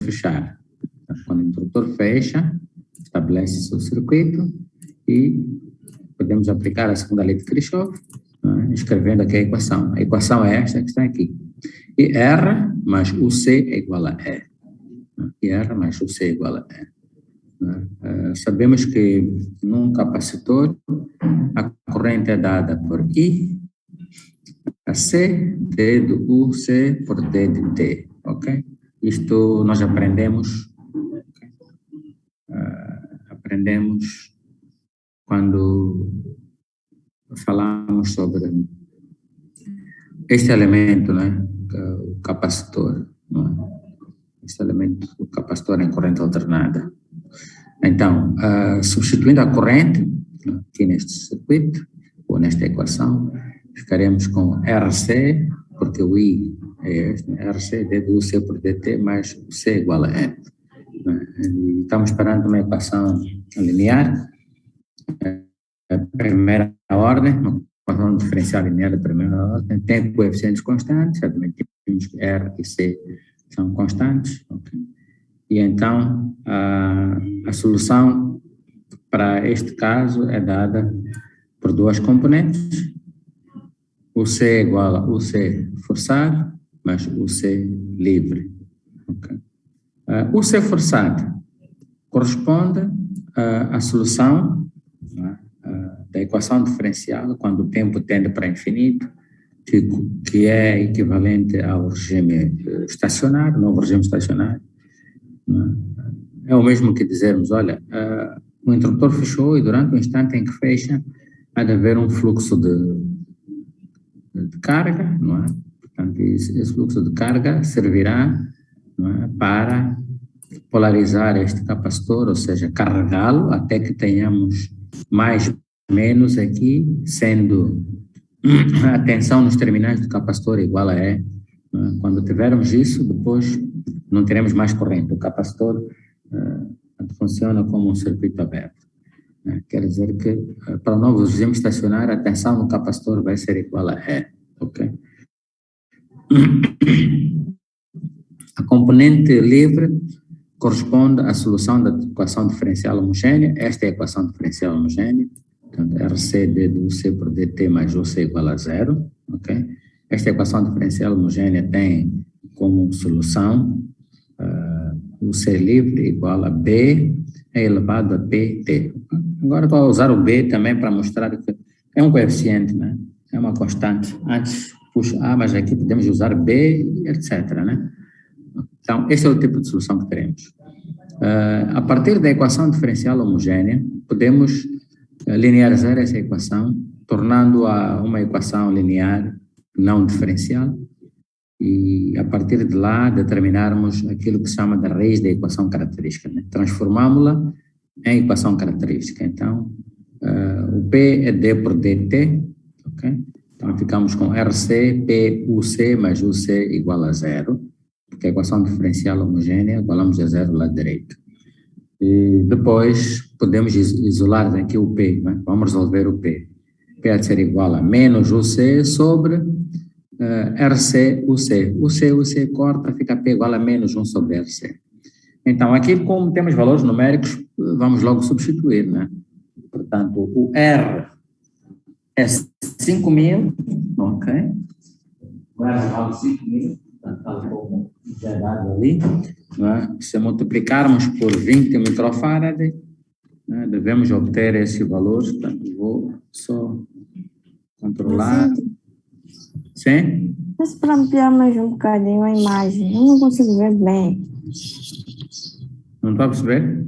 fechar. Quando o interruptor fecha, estabelece-se o circuito e podemos aplicar a segunda lei de Kirchhoff, né, escrevendo aqui a equação. A equação é esta que está aqui. E R mais UC é igual a E. E R mais UC é igual a E. Sabemos que num capacitor a corrente é dada por I a C, D do U, C por D de T, ok? Isto nós aprendemos quando falamos sobre este elemento, né, o capacitor, né? Este elemento, o capacitor em corrente alternada. Então, substituindo a corrente, aqui neste circuito, ou nesta equação, ficaremos com RC, porque o I é este, RC, D do C por dt, mais o C igual a E. E estamos perante uma equação linear, primeira ordem, uma equação diferencial linear de primeira ordem, tem coeficientes constantes, admitimos que R e C são constantes, okay? E então a solução para este caso é dada por duas componentes, o C é igual a UC forçado, mais o C livre. Okay? O C forçado corresponde à solução da equação diferencial quando o tempo tende para infinito, que é equivalente ao regime estacionário, novo regime estacionário. É o mesmo que dizermos, olha, o interruptor fechou e durante o instante em que fecha, há de haver um fluxo de carga, não é? Portanto, esse fluxo de carga servirá, não é, para polarizar este capacitor, ou seja, carregá-lo até que tenhamos mais menos aqui, sendo a tensão nos terminais do capacitor igual a E. Quando tivermos isso, depois não teremos mais corrente. O capacitor funciona como um circuito aberto. Quer dizer que para o novo regime estacionário, a tensão no capacitor vai ser igual a E. Ok? A componente livre corresponde à solução da equação diferencial homogênea. Esta é a equação diferencial homogênea. Portanto, RC d do C por dt mais UC igual a zero. Ok? Esta equação diferencial homogênea tem como solução o C livre igual a B elevado a PT. Agora vou usar o B também para mostrar que é um coeficiente, né? É uma constante. Antes puxa A, mas aqui podemos usar B, etc. Né? Então, este é o tipo de solução que teremos. A partir da equação diferencial homogênea, podemos linearizar essa equação, tornando-a uma equação linear não diferencial, e a partir de lá determinarmos aquilo que se chama da raiz da equação característica, né? Transformámo-la em equação característica. Então, o P é D por dt, ok? Então, ficamos com RC, P, UC mais UC igual a zero, porque a equação diferencial homogênea igualamos a zero do lado direito. E depois podemos isolar daqui o P, né? Vamos resolver o P. P há de ser igual a menos UC sobre RC, UC. UC corta, fica P igual a menos 1 sobre RC. Então, aqui, como temos valores numéricos, vamos logo substituir, né? Portanto, o R é 5.000, ok? O R vale 5.000, tal como já dado ali. Né? Se multiplicarmos por 20 microfarad, né, devemos obter esse valor. Portanto, vou só controlar. Sim? Mas para ampliar mais um bocadinho a imagem, eu não consigo ver bem. Não estou a perceber?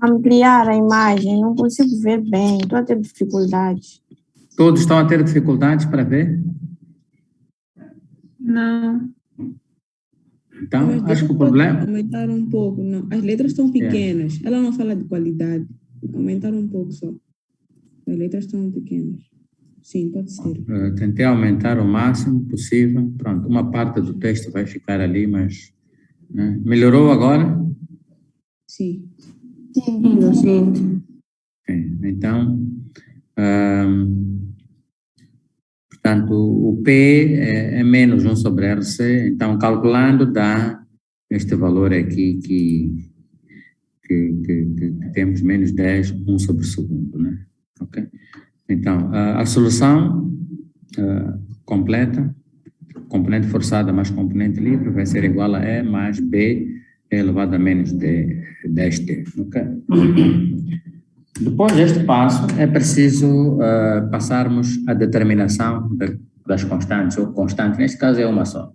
Ampliar a imagem, não consigo ver bem, estou a ter dificuldade. Todos estão a ter dificuldades para ver? Não. Então, Mas acho que o problema... Aumentar um pouco, não. As letras estão pequenas, ela não fala de qualidade. Aumentar um pouco só. As letras estão pequenas. Sim, pode ser. Tentei aumentar o máximo possível. Pronto, uma parte do texto vai ficar ali, mas... Né? Melhorou agora? Sim. Sim. Então, portanto, o P é menos 1 sobre RC, então calculando dá este valor aqui que temos menos 10, 1 sobre o segundo, né? Ok? Então, a solução completa, componente forçada mais componente livre, vai ser igual a E mais B elevado a menos 10t, ok? Depois deste passo, é preciso passarmos a determinação das constantes, ou constante, neste caso é uma só.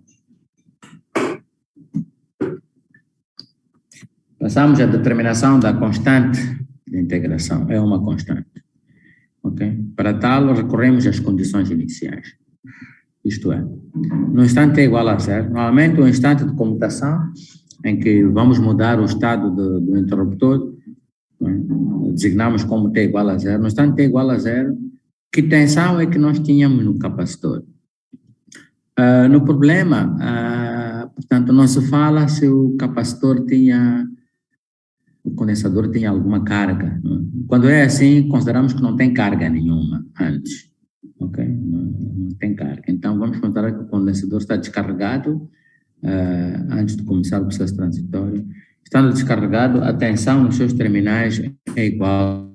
Passamos a determinação da constante de integração, é uma constante. Okay? Para tal, recorremos às condições iniciais. Isto é, no instante t igual a zero, normalmente o instante de comutação, em que vamos mudar o estado do interruptor, designamos como t igual a zero. No instante t igual a zero, que tensão é que nós tínhamos no capacitor? No problema, portanto, não se fala se o capacitor o condensador tinha alguma carga. Quando é assim, consideramos que não tem carga nenhuma antes. Ok? Não tem carga. Então, vamos considerar que o condensador está descarregado antes de começar o processo transitório. Estando descarregado, a tensão nos seus terminais é igual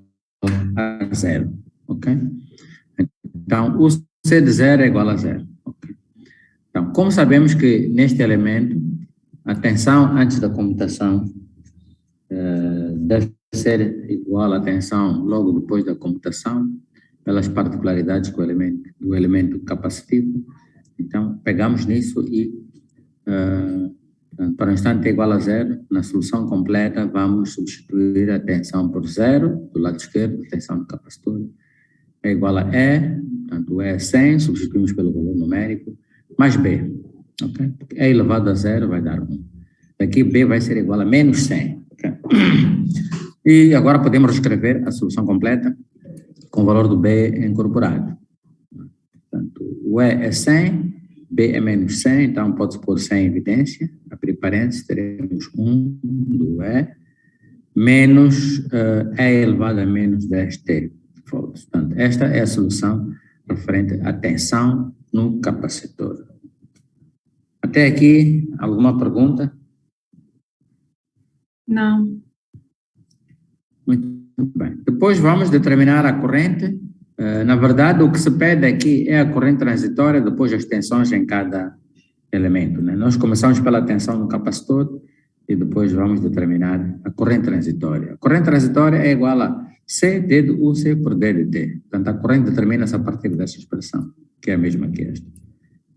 a zero. Ok? Então, o C de zero é igual a zero. Okay? Então, como sabemos que neste elemento, a tensão antes da comutação deve ser igual à tensão logo depois da comutação, pelas particularidades do elemento capacitivo. Então, pegamos nisso e, para o instante t igual a zero, na solução completa, vamos substituir a tensão por zero, do lado esquerdo, a tensão do capacitor, é igual a E, portanto, E é 100, substituímos pelo valor numérico, mais B. Okay? E elevado a zero vai dar 1. Daqui, B vai ser igual a menos 100. Okay? E agora podemos reescrever a solução completa com o valor do B incorporado. Portanto, o E é 100, B é menos 100, então pode-se pôr 100 em evidência. Abrir parênteses, teremos 1 do E, menos E elevado a menos 10t. Portanto, esta é a solução referente à tensão no capacitor. Até aqui, alguma pergunta? Não. Muito bem. Depois vamos determinar a corrente. Na verdade, o que se pede aqui é a corrente transitória, depois as tensões em cada elemento. Né? Nós começamos pela tensão no capacitor e depois vamos determinar a corrente transitória. A corrente transitória é igual a C d de UC por D de T. Portanto, a corrente determina-se a partir dessa expressão, que é a mesma que esta.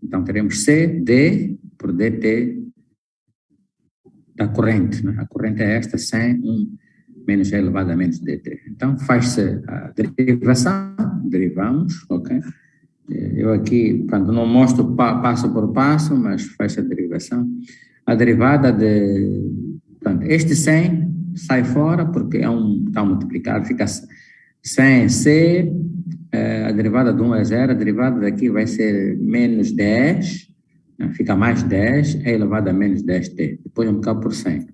Então, teremos C d por dt da corrente. Né? A corrente é esta, 100, 1 menos E elevado a menos dt. Então, faz-se a derivação, derivamos, ok? Eu aqui, quando não mostro passo por passo, mas faz-se a derivação. A derivada portanto, este 100 sai fora, porque está multiplicado, fica 100C, a derivada de 1 é 0, a derivada daqui vai ser menos 10, fica mais 10, é elevado a menos 10t. Depois vamos ficar por 100,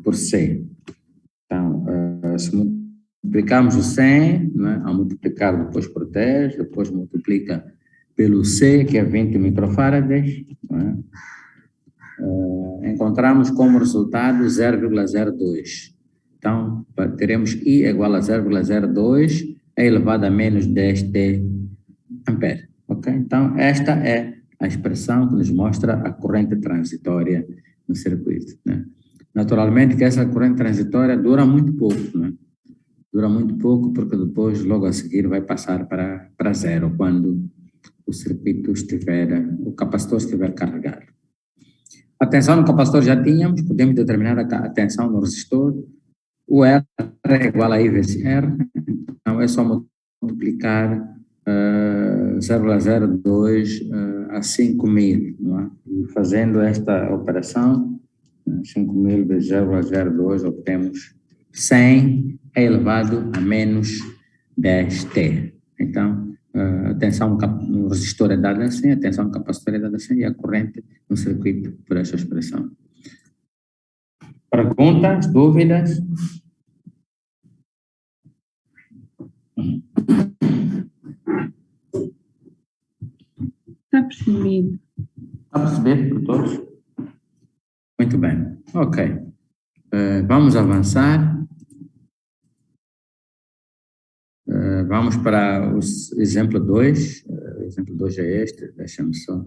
por C. Então, se multiplicarmos o 100, né, ao multiplicar depois por 10, depois multiplica pelo C, que é 20 microfarads, né, encontramos como resultado 0,02. Então, teremos I igual a 0,02 é elevado a menos 10t ampere. Ok? Então, esta é a expressão que nos mostra a corrente transitória no circuito. Né? Naturalmente que essa corrente transitória dura muito pouco, né? Dura muito pouco porque depois, logo a seguir, vai passar para zero, quando o circuito o capacitor estiver carregado. A tensão no capacitor já tínhamos, podemos determinar a tensão no resistor. O R é igual a I vezes R, então é só multiplicar 0,02 a 5.000, não é? E fazendo esta operação, 5.000 vezes 0,02, obtemos 100 elevado a menos 10t. Então, a tensão no resistor é dada assim, a tensão no capacitor é dada assim e a corrente no circuito por essa expressão. Perguntas, dúvidas? Está percebido. Está percebido por todos? Muito bem. Ok. Vamos avançar. Vamos para o exemplo 2. O exemplo 2 é este. Deixa-me só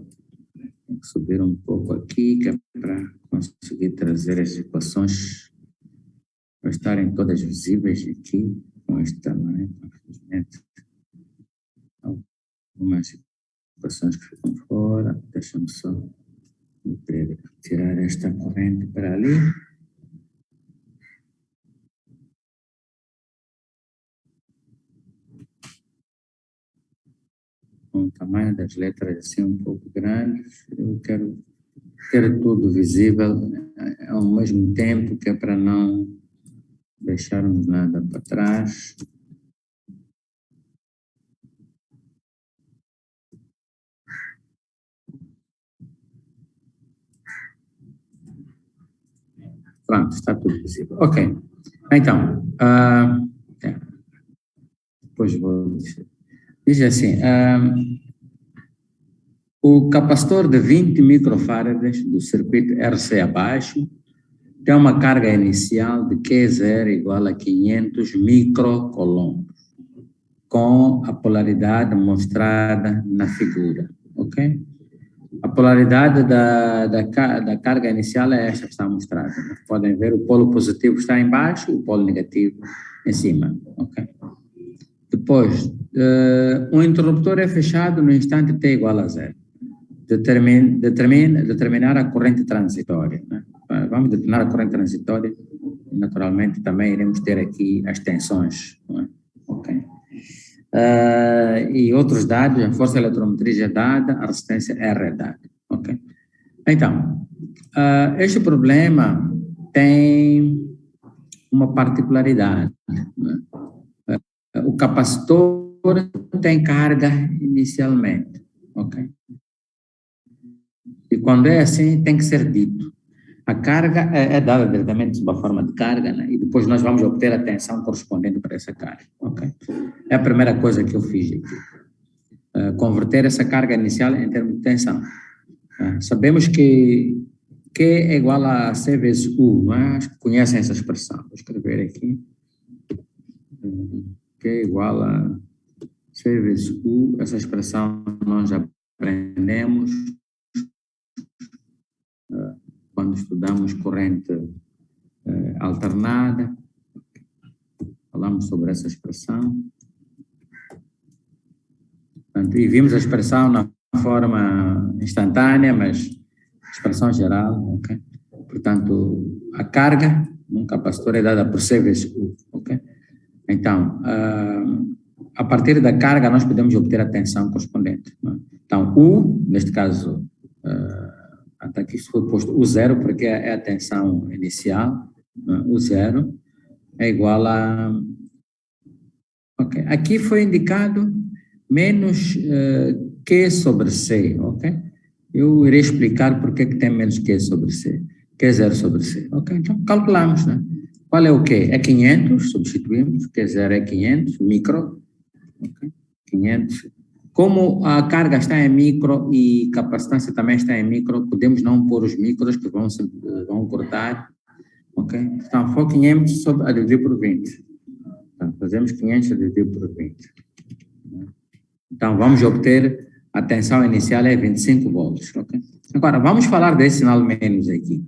subir um pouco aqui, que é para conseguir trazer as equações para estarem todas visíveis aqui, com este tamanho. Infelizmente, algumas equações que ficam fora. Deixa-me só tirar esta corrente para ali. Com o tamanho das letras assim um pouco grandes, eu quero ter tudo visível ao mesmo tempo, que é para não deixarmos nada para trás. Pronto, está tudo visível. Ok. Então, depois vou dizer. Diz assim, o capacitor de 20 microfarads do circuito RC abaixo tem uma carga inicial de Q0 igual a 500 microcoulombs, com a polaridade mostrada na figura, ok? A polaridade da carga inicial é esta que está mostrada. Podem ver, o polo positivo está em baixo, o polo negativo em cima, ok? Depois, o interruptor é fechado no instante t igual a 0. Determinar a corrente transitória, né? Vamos determinar a corrente transitória e, naturalmente, também iremos ter aqui as tensões, não é? Ok. E outros dados, a força eletromotriz é dada, a resistência R é dada, ok? Então, este problema tem uma particularidade, né? O capacitor tem carga inicialmente, ok? E quando é assim, tem que ser dito. A carga é dada diretamente sob a forma de carga, né? E depois nós vamos obter a tensão correspondente para essa carga, ok? É a primeira coisa que eu fiz aqui. Converter essa carga inicial em termos de tensão. Sabemos que Q é igual a C vezes U, não é? Acho que conhecem essa expressão. Vou escrever aqui. Q é igual a C vezes U. Essa expressão nós já aprendemos quando estudamos corrente alternada. Falamos sobre essa expressão. Portanto, e vimos a expressão na forma instantânea, mas expressão geral, ok? Portanto, a carga num capacitor é dada por C vezes U, ok? Então, a partir da carga nós podemos obter a tensão correspondente, não é? Então, U, neste caso, até aqui foi posto U0, porque é a tensão inicial, U0 é igual a... Ok, aqui foi indicado menos Q sobre C, ok? Eu irei explicar porque que tem menos Q sobre C. Q0 sobre C, ok? Então, calculamos, né? Qual é o Q? É 500, substituímos, Q0 é 500, micro, ok? 500. Como a carga está em micro e capacitância também está em micro, podemos não pôr os micros que vão cortar, ok? Então, for 500 a dividir por 20. Então, fazemos 500 a dividir por 20. Então, vamos obter a tensão inicial é 25 volts, ok? Agora, vamos falar desse sinal menos aqui.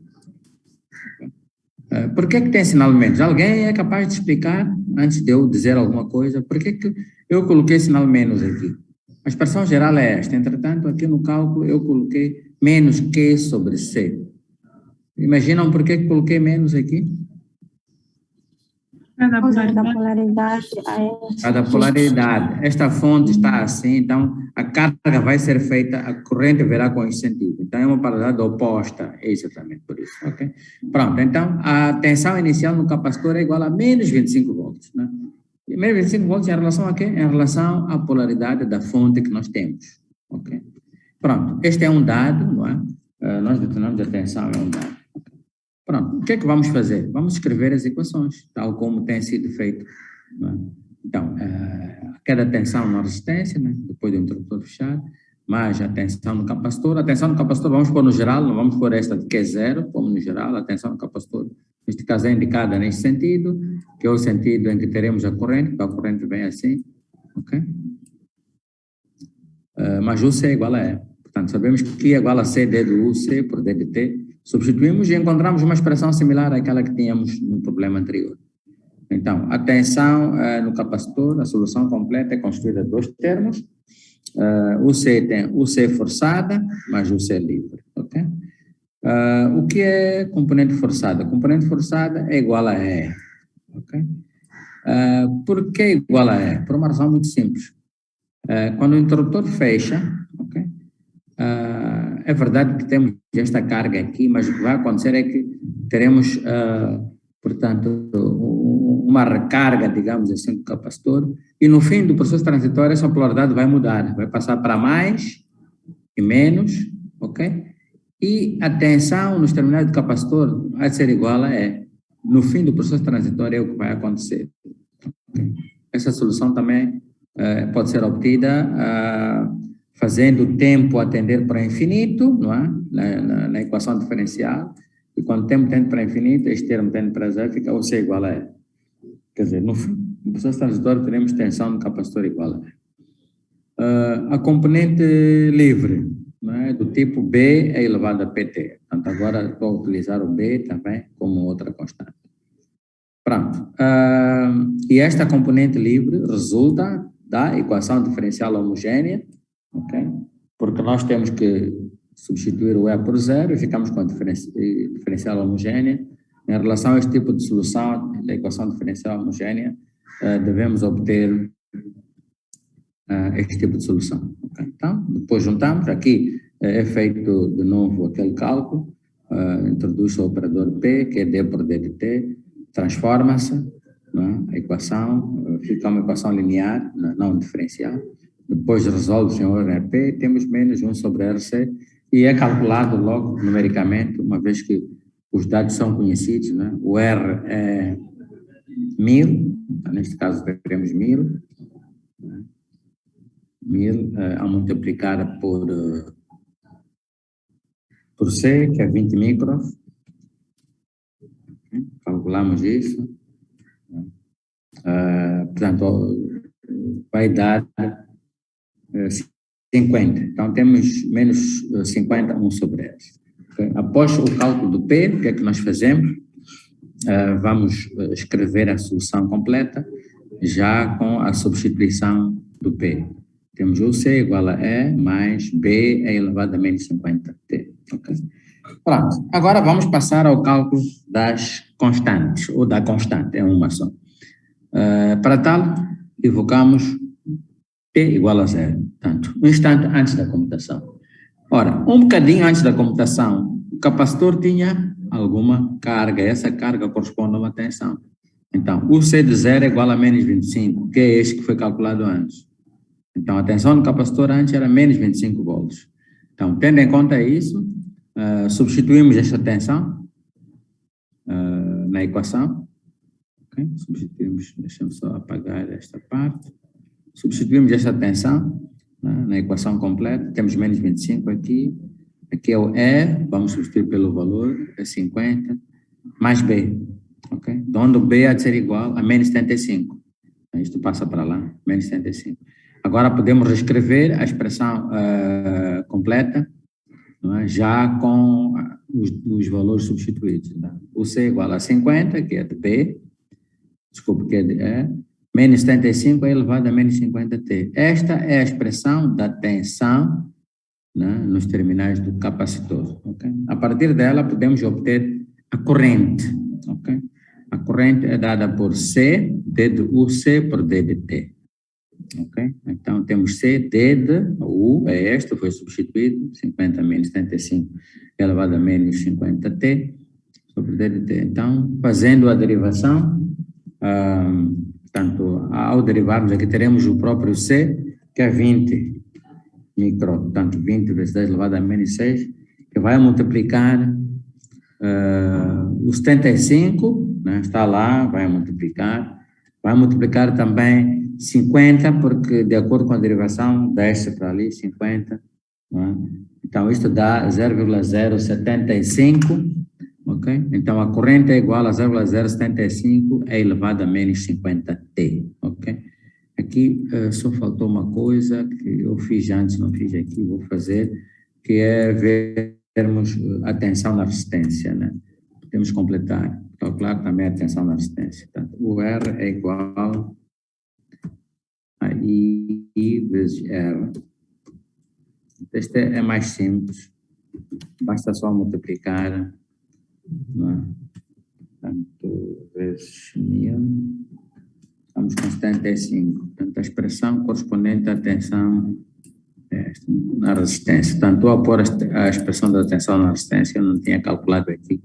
Por que tem sinal menos? Alguém é capaz de explicar, antes de eu dizer alguma coisa, por que eu coloquei sinal menos aqui? A expressão geral é esta. Entretanto, aqui no cálculo eu coloquei menos Q sobre C. Imaginam por que coloquei menos aqui? Da polaridade. Cada polaridade. Esta fonte está assim, então a carga vai ser feita, a corrente verá com esse sentido. Então é uma polaridade oposta, é exatamente por isso, ok? Pronto, então a tensão inicial no capacitor é igual a menos 25 volts, né? E menos 25 volts em relação a quê? Em relação à polaridade da fonte que nós temos, ok? Pronto, este é um dado, não é? Nós determinamos a tensão, é um dado. Pronto, o que é que vamos fazer? Vamos escrever as equações, tal como tem sido feito, não é? Então, cada tensão na resistência, né? Depois do interruptor fechado, mais a tensão no capacitor. A tensão no capacitor vamos pôr no geral, não vamos pôr esta de que é zero, vamos no geral, a tensão no capacitor, neste caso é indicada neste sentido, que é o sentido em que teremos a corrente vem assim, ok? Mas U C é igual a E. Portanto, sabemos que I é igual a C D de U, C por D de T. Substituímos e encontramos uma expressão similar àquela que tínhamos no problema anterior. Então, a tensão no capacitor, a solução completa é construída de dois termos. O C tem o C forçada, mais o C livre, ok? O que é componente forçada? Componente forçada é igual a E, ok? Por que é igual a E? Por uma razão muito simples. Quando o interruptor fecha, ok? É verdade que temos esta carga aqui, mas o que vai acontecer é que teremos, portanto, uma recarga, digamos assim, do capacitor, e no fim do processo transitório essa polaridade vai mudar, vai passar para mais e menos, ok? E a tensão nos terminais do capacitor vai ser igual a E. No fim do processo transitório é o que vai acontecer. Okay? Essa solução também pode ser obtida fazendo o tempo atender para infinito, não é? Na equação diferencial, e quando o tempo tende para infinito, este termo tende para zero, fica o C igual a E. Quer dizer, no processo transitório teremos tensão no capacitor igual a E. A componente livre, não é? Do tipo B é elevado a PT. Portanto, agora vou utilizar o B também como outra constante. Pronto. E esta componente livre resulta da equação diferencial homogênea, ok? Porque nós temos que substituir o E por zero e ficamos com a diferencial homogênea. Em relação a este tipo de solução da equação diferencial homogênea, devemos obter este tipo de solução. Okay? Então, depois juntamos, aqui é feito de novo aquele cálculo, introduz o operador P, que é D por D de T, transforma-se, a equação, fica uma equação linear, não diferencial, depois resolve-se em ordem P, temos menos 1 sobre RC, e é calculado logo numericamente, uma vez que os dados são conhecidos, né? O R é 1000, neste caso teremos 1000, né? 1000 a multiplicar por C, que é 20 micros. Calculamos isso. Portanto, vai dar 50. Então, temos menos 50, 1 sobre S. Okay? Após o cálculo do P, o que é que nós fazemos? Vamos escrever a solução completa, já com a substituição do P. Temos o C igual a E mais B elevado a menos 50T. Okay? Pronto. Agora vamos passar ao cálculo das constantes, ou da constante, é uma só. Para tal, evocamos P igual a zero. Portanto, um instante antes da comutação. Ora, um bocadinho antes da comutação, o capacitor tinha alguma carga. Essa carga corresponde a uma tensão. Então, o C de zero é igual a menos 25, que é este que foi calculado antes. Então, a tensão do capacitor antes era menos 25 volts. Então, tendo em conta isso, substituímos esta tensão na equação. Okay? Substituímos, deixa-me só apagar esta parte. Substituímos esta tensão na equação completa. Temos menos 25 aqui. Aqui é o E, vamos substituir pelo valor, é 50, mais B. Okay? De onde o B há de ser igual a menos 75. Isto passa para lá, menos 75. Agora podemos reescrever a expressão completa, não é? Já com os valores substituídos. Tá? O C é igual a 50, que é de B, desculpe, que é de E, menos 75 é elevado a menos 50T. Esta é a expressão da tensão, né, nos terminais do capacitor. Okay? A partir dela podemos obter a corrente. Okay? A corrente é dada por C, D de U, C por D de T. Okay? Então, temos C, D de U, é este, foi substituído, 50 menos 75 elevado a menos 50T, sobre D de T. Então, fazendo a derivação, portanto, ao derivarmos aqui, teremos o próprio C, que é 20 micro, portanto, 20 vezes 10 elevado a menos 6, que vai multiplicar o 75, né, está lá, vai multiplicar também 50, porque de acordo com a derivação, desce para ali, 50 não é? Então, isto dá 0,075, ok? Então, a corrente é igual a 0,075 elevado a menos 50T, ok? Aqui só faltou uma coisa que eu fiz antes, não fiz aqui, vou fazer, que é vermos a tensão na resistência, né? Podemos completar, calcular também a tensão na resistência. Portanto, o R é igual a I vezes R. Este é mais simples, basta só multiplicar, não é? Portanto, vezes 1000, estamos com 75. Portanto, a expressão correspondente à tensão na resistência. Portanto, estou a pôr a expressão da tensão na resistência, eu não tinha calculado aqui.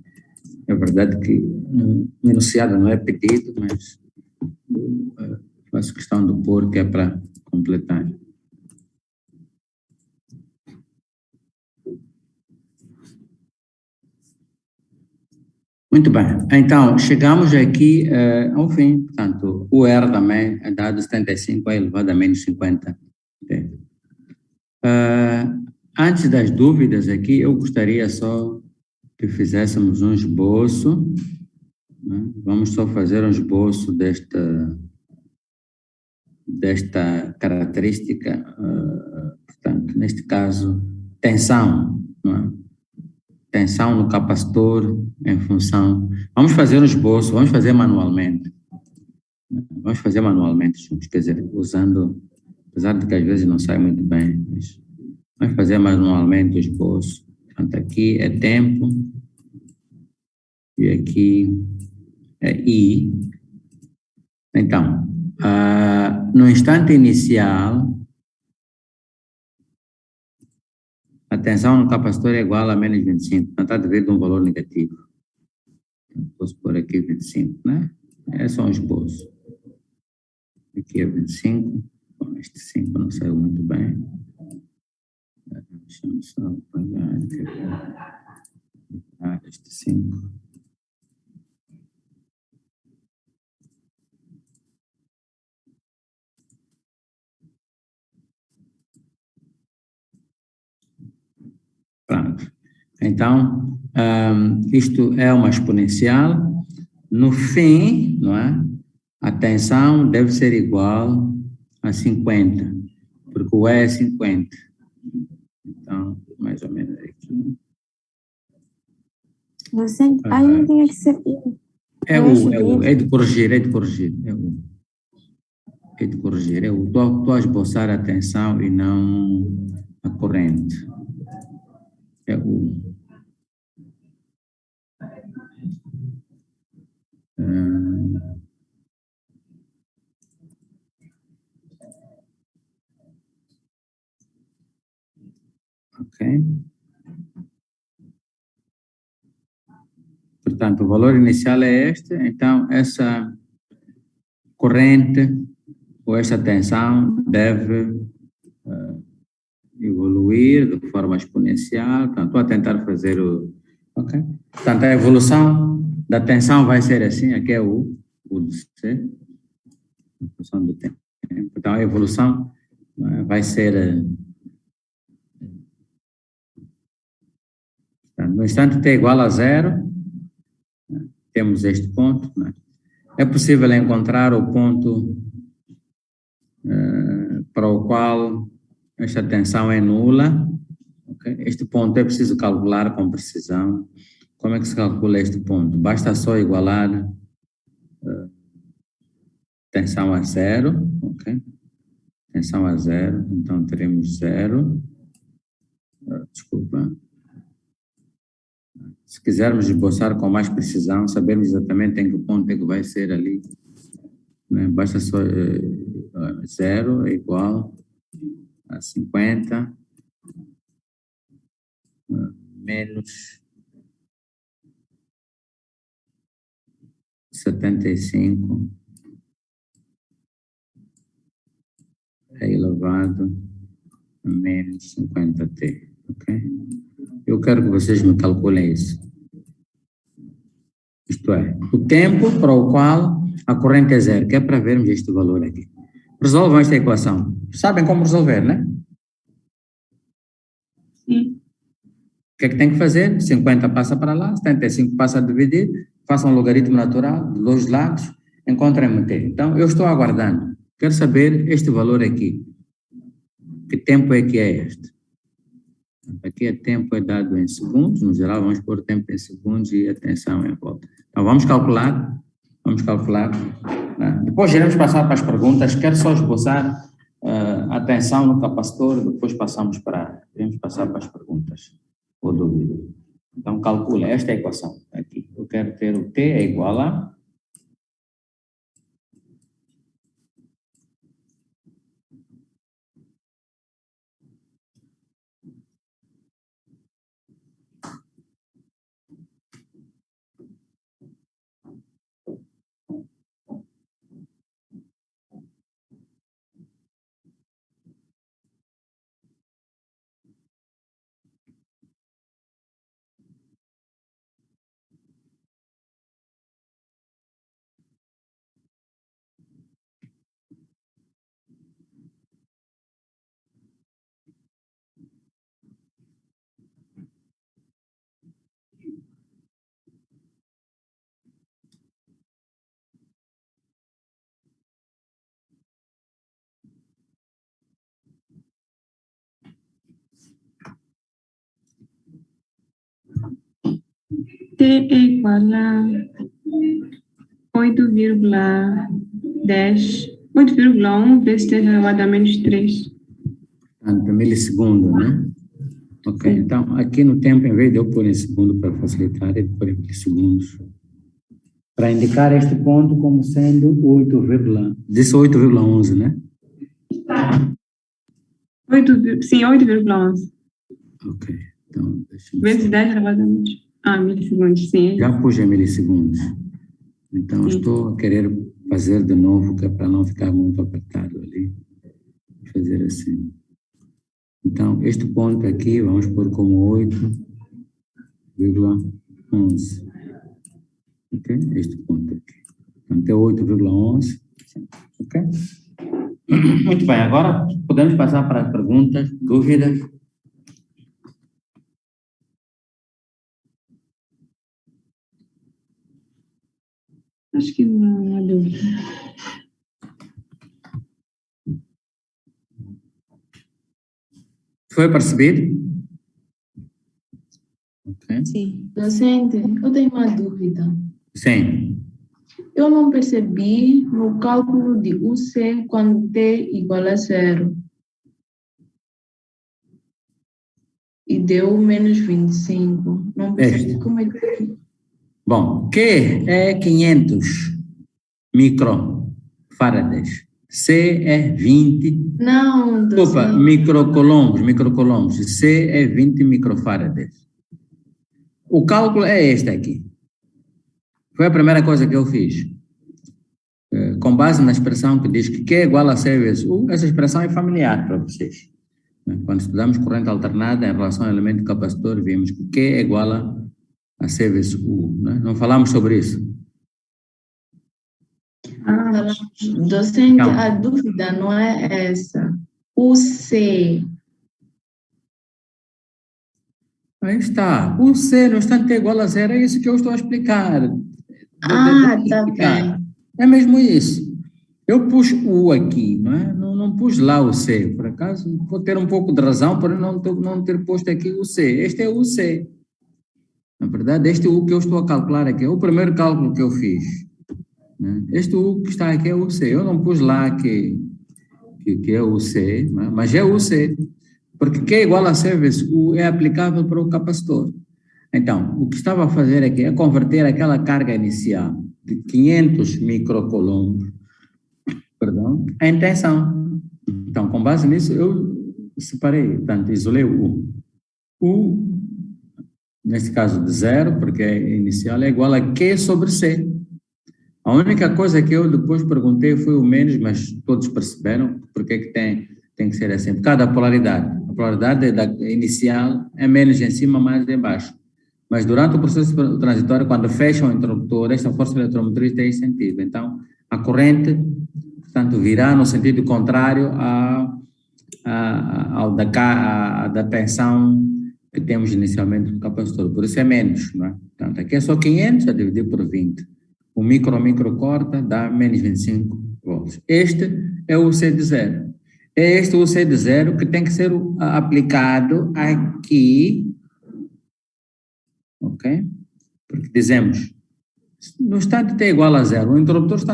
É verdade que o enunciado não é pedido, mas faço questão de pôr, que é para completar. Muito bem, então chegamos aqui ao fim. Portanto, o R também é dado 75 elevado a menos 50. Antes das dúvidas aqui, eu gostaria só que fizéssemos um esboço, né? Vamos só fazer um esboço desta característica, portanto, neste caso, tensão, não é? Tensão no capacitor em função... Vamos fazer um esboço, vamos fazer manualmente. Vamos fazer manualmente juntos, quer dizer, usando, apesar de que às vezes não sai muito bem, mas vamos fazer manualmente o esboço. Portanto, aqui é tempo e aqui é I. Então, no instante inicial, a tensão no capacitor é igual a menos 25, portanto, está devido a um valor negativo. Posso pôr aqui 25, né? É só um esboço. Aqui é 25, bom, este 5 não saiu muito bem. Deixa eu só apagar este 5. Pronto. Então, isto é uma exponencial. No fim, não é? A tensão deve ser igual a 50, porque o E é 50. Então, mais ou menos aqui. Aí tem que ser... É de corrigir. Estou a esboçar a tensão e não a corrente. É o... ok. Portanto, o valor inicial é este, então essa corrente ou esta tensão deve evoluir de forma exponencial. Portanto, estou a tentar fazer o... Ok? Portanto, a evolução da tensão vai ser assim, aqui é o de C, a evolução do tempo. Então, a evolução vai ser... Portanto, no instante t igual a 0, temos este ponto, né? É possível encontrar o ponto para o qual esta tensão é nula. Okay? Este ponto é preciso calcular com precisão. Como é que se calcula este ponto? Basta só igualar tensão a 0, ok? Tensão a 0, então teremos 0. Desculpa. Se quisermos esboçar com mais precisão, sabermos exatamente em que ponto é que vai ser ali, né? Basta só 0 é igual a 50 menos 75 é elevado a menos 50t, ok? Eu quero que vocês me calculem isso. Isto é, o tempo para o qual a corrente é 0, que é para vermos este valor aqui. Resolvam esta equação. Sabem como resolver, né? Sim. O que é que tem que fazer? 50 passa para lá, 75 passa a dividir, faça um logaritmo natural dos dois lados, encontrem MT. Então, eu estou aguardando. Quero saber este valor aqui. Que tempo é que é este? Aqui o tempo é dado em segundos, no geral vamos pôr tempo em segundos e atenção em volta. Então, vamos calcular. Depois iremos passar para as perguntas. Quero só esboçar atenção no capacitor, depois iremos passar para as perguntas ou dúvidas. Então, calcula esta equação aqui. Eu quero ter o T é igual a T é igual a 8,1 vezes 10 elevado a menos 3. Portanto, milissegundo, né? Ok, Sim. então aqui no tempo, em vez de eu pôr em segundo para facilitar, eu pôr em milissegundos. Para indicar este ponto como sendo 8,11, né? 8,11. Ok, então deixa-me Vezes só. 10 elevado a menos. Milissegundos, sim. Já pus em milissegundos. Então, Sim. estou a querer fazer de novo, que é para não ficar muito apertado ali. Vou fazer assim. Então, este ponto aqui, vamos pôr como 8,11. Ok? Este ponto aqui. Então, é 8,11. Ok? Muito bem, agora podemos passar para as perguntas, dúvidas. Acho que não há dúvida. Foi percebido? Ok. Sim. Docente, eu tenho uma dúvida. Sim. Eu não percebi no cálculo de UC quando T igual a 0. E deu menos 25. Não percebi Este. como é que... Bom, Q é 500 microfarads. C é 20. Não, Desculpa, docente. microcoulombs. C é 20 microfarads. O cálculo é este aqui. Foi a primeira coisa que eu fiz. Com base na expressão que diz que Q é igual a C vezes U, essa expressão é familiar para vocês. Quando estudamos corrente alternada em relação ao elemento capacitor, vimos que Q é igual a C vezes U. Não falamos sobre isso? Docente, Então, a dúvida não é essa. UC. aí está. O C no instante é igual a zero, é isso que eu estou a explicar. Tá bem. É mesmo isso. Eu pus U aqui, não é? Não pus lá o C. Por acaso, vou ter um pouco de razão por não ter posto aqui o C. Este é o C. Na verdade, este U que eu estou a calcular aqui é o primeiro cálculo que eu fiz. Né? Este U que está aqui é o C. Eu não pus lá que é o C, né? Mas é o C. Porque Q é igual a C vezes U é aplicável para o capacitor. Então, o que estava a fazer aqui é converter aquela carga inicial de 500 microcoulombs, em tensão. Então, com base nisso, eu separei, portanto, isolei o U, nesse caso de zero, porque é inicial, é igual a Q sobre C. A única coisa que eu depois perguntei foi o menos, mas todos perceberam porque é que tem que ser assim, por causa da polaridade. A polaridade da inicial é menos em cima, mais em baixo. Mas durante o processo transitório, quando fecha o interruptor, esta força eletromotriz tem sentido. Então, a corrente, portanto, virá no sentido contrário da tensão que temos inicialmente no capacitor, por isso é menos, não é? Portanto, aqui é só 500 a dividir por 20. O micro corta, dá menos 25 volts. Este é o C de zero. É este o C de zero que tem que ser aplicado aqui, ok? Porque dizemos, no instante t igual a zero, o interruptor está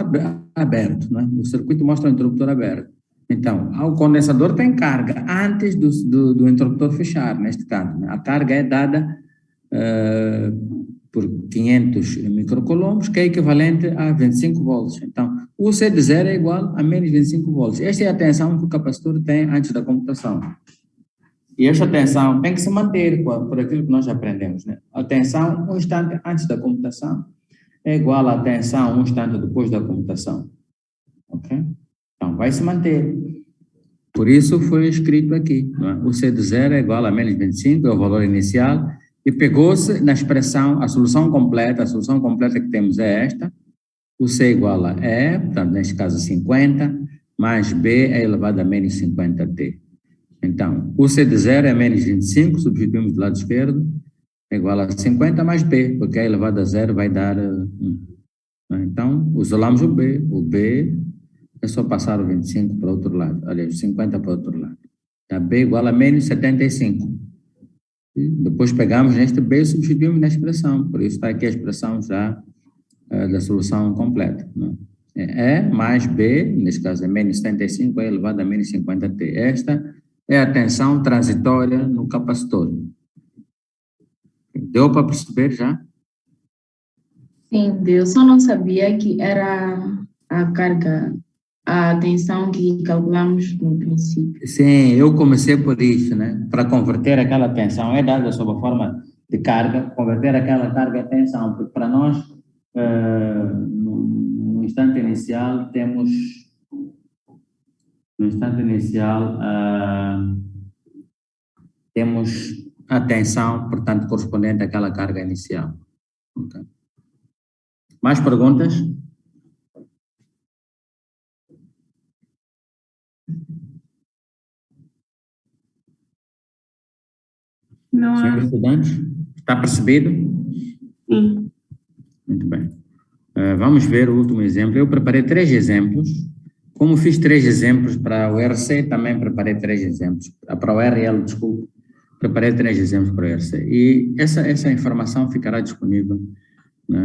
aberto, não é? O circuito mostra o interruptor aberto. Então, o condensador tem carga antes do interruptor fechar, neste caso, né? A carga é dada por 500 microcoulombs, que é equivalente a 25 volts. Então, o C de zero é igual a menos 25 volts. Esta é a tensão que o capacitor tem antes da computação. E esta tensão tem que se manter por aquilo que nós aprendemos, né? A tensão um instante antes da computação é igual à tensão um instante depois da computação. Ok? Então, vai se manter. Por isso foi escrito aqui, não é? O C de zero é igual a menos 25, é o valor inicial, e pegou-se na expressão, a solução completa que temos é esta, o C igual a E, portanto, neste caso 50, mais B é elevado a menos 50T. Então, o C de zero é menos 25, substituímos do lado esquerdo, é igual a 50 mais B, porque é elevado a zero vai dar 1. Então, isolamos o B é só passar o 25 para o outro lado, aliás, 50 para o outro lado. Tá? B igual a menos 75. E depois pegamos neste B e substituímos na expressão, por isso está aqui a expressão já da solução completa. Não é? E mais B, neste caso é menos 75, é elevado a menos 50T. Esta é a tensão transitória no capacitor. Deu para perceber já? Sim, deu. Só não sabia que era a carga, a tensão que calculamos no princípio. Sim, eu comecei por isso, né? Para converter aquela tensão, é dada sob a forma de carga, converter aquela carga em tensão, porque para nós, no instante inicial, temos a tensão, portanto, correspondente àquela carga inicial. Okay. Mais perguntas? Não há. Senhores estudantes, está percebido? Sim. Muito bem. Vamos ver o último exemplo. Eu preparei 3 exemplos. Como fiz 3 exemplos para o RC, também preparei 3 exemplos. Para o RL, desculpe, preparei 3 exemplos para o RC. E essa informação ficará disponível, né,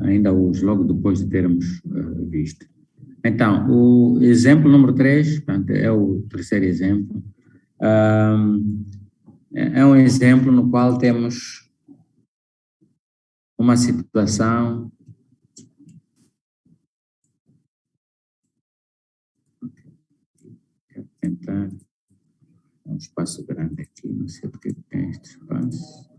ainda hoje, logo depois de termos visto. Então, o exemplo número 3, portanto, é o terceiro exemplo. É um exemplo no qual temos uma situação quero tentar um espaço grande aqui, não sei porque tem este espaço.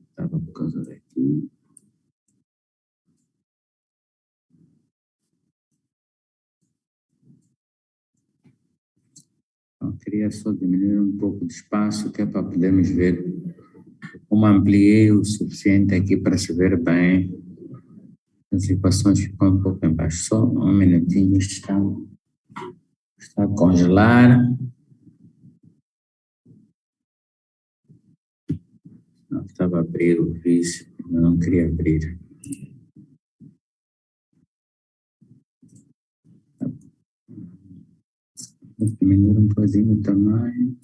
Estava por causa daqui. Eu queria só diminuir um pouco de espaço, que é para podermos ver como ampliei o suficiente aqui para se ver bem. As equações ficam um pouco embaixo. Só um minutinho, está a congelar. Não estava a abrir o vídeo, eu não queria abrir. Vou diminuir um pouquinho o tamanho.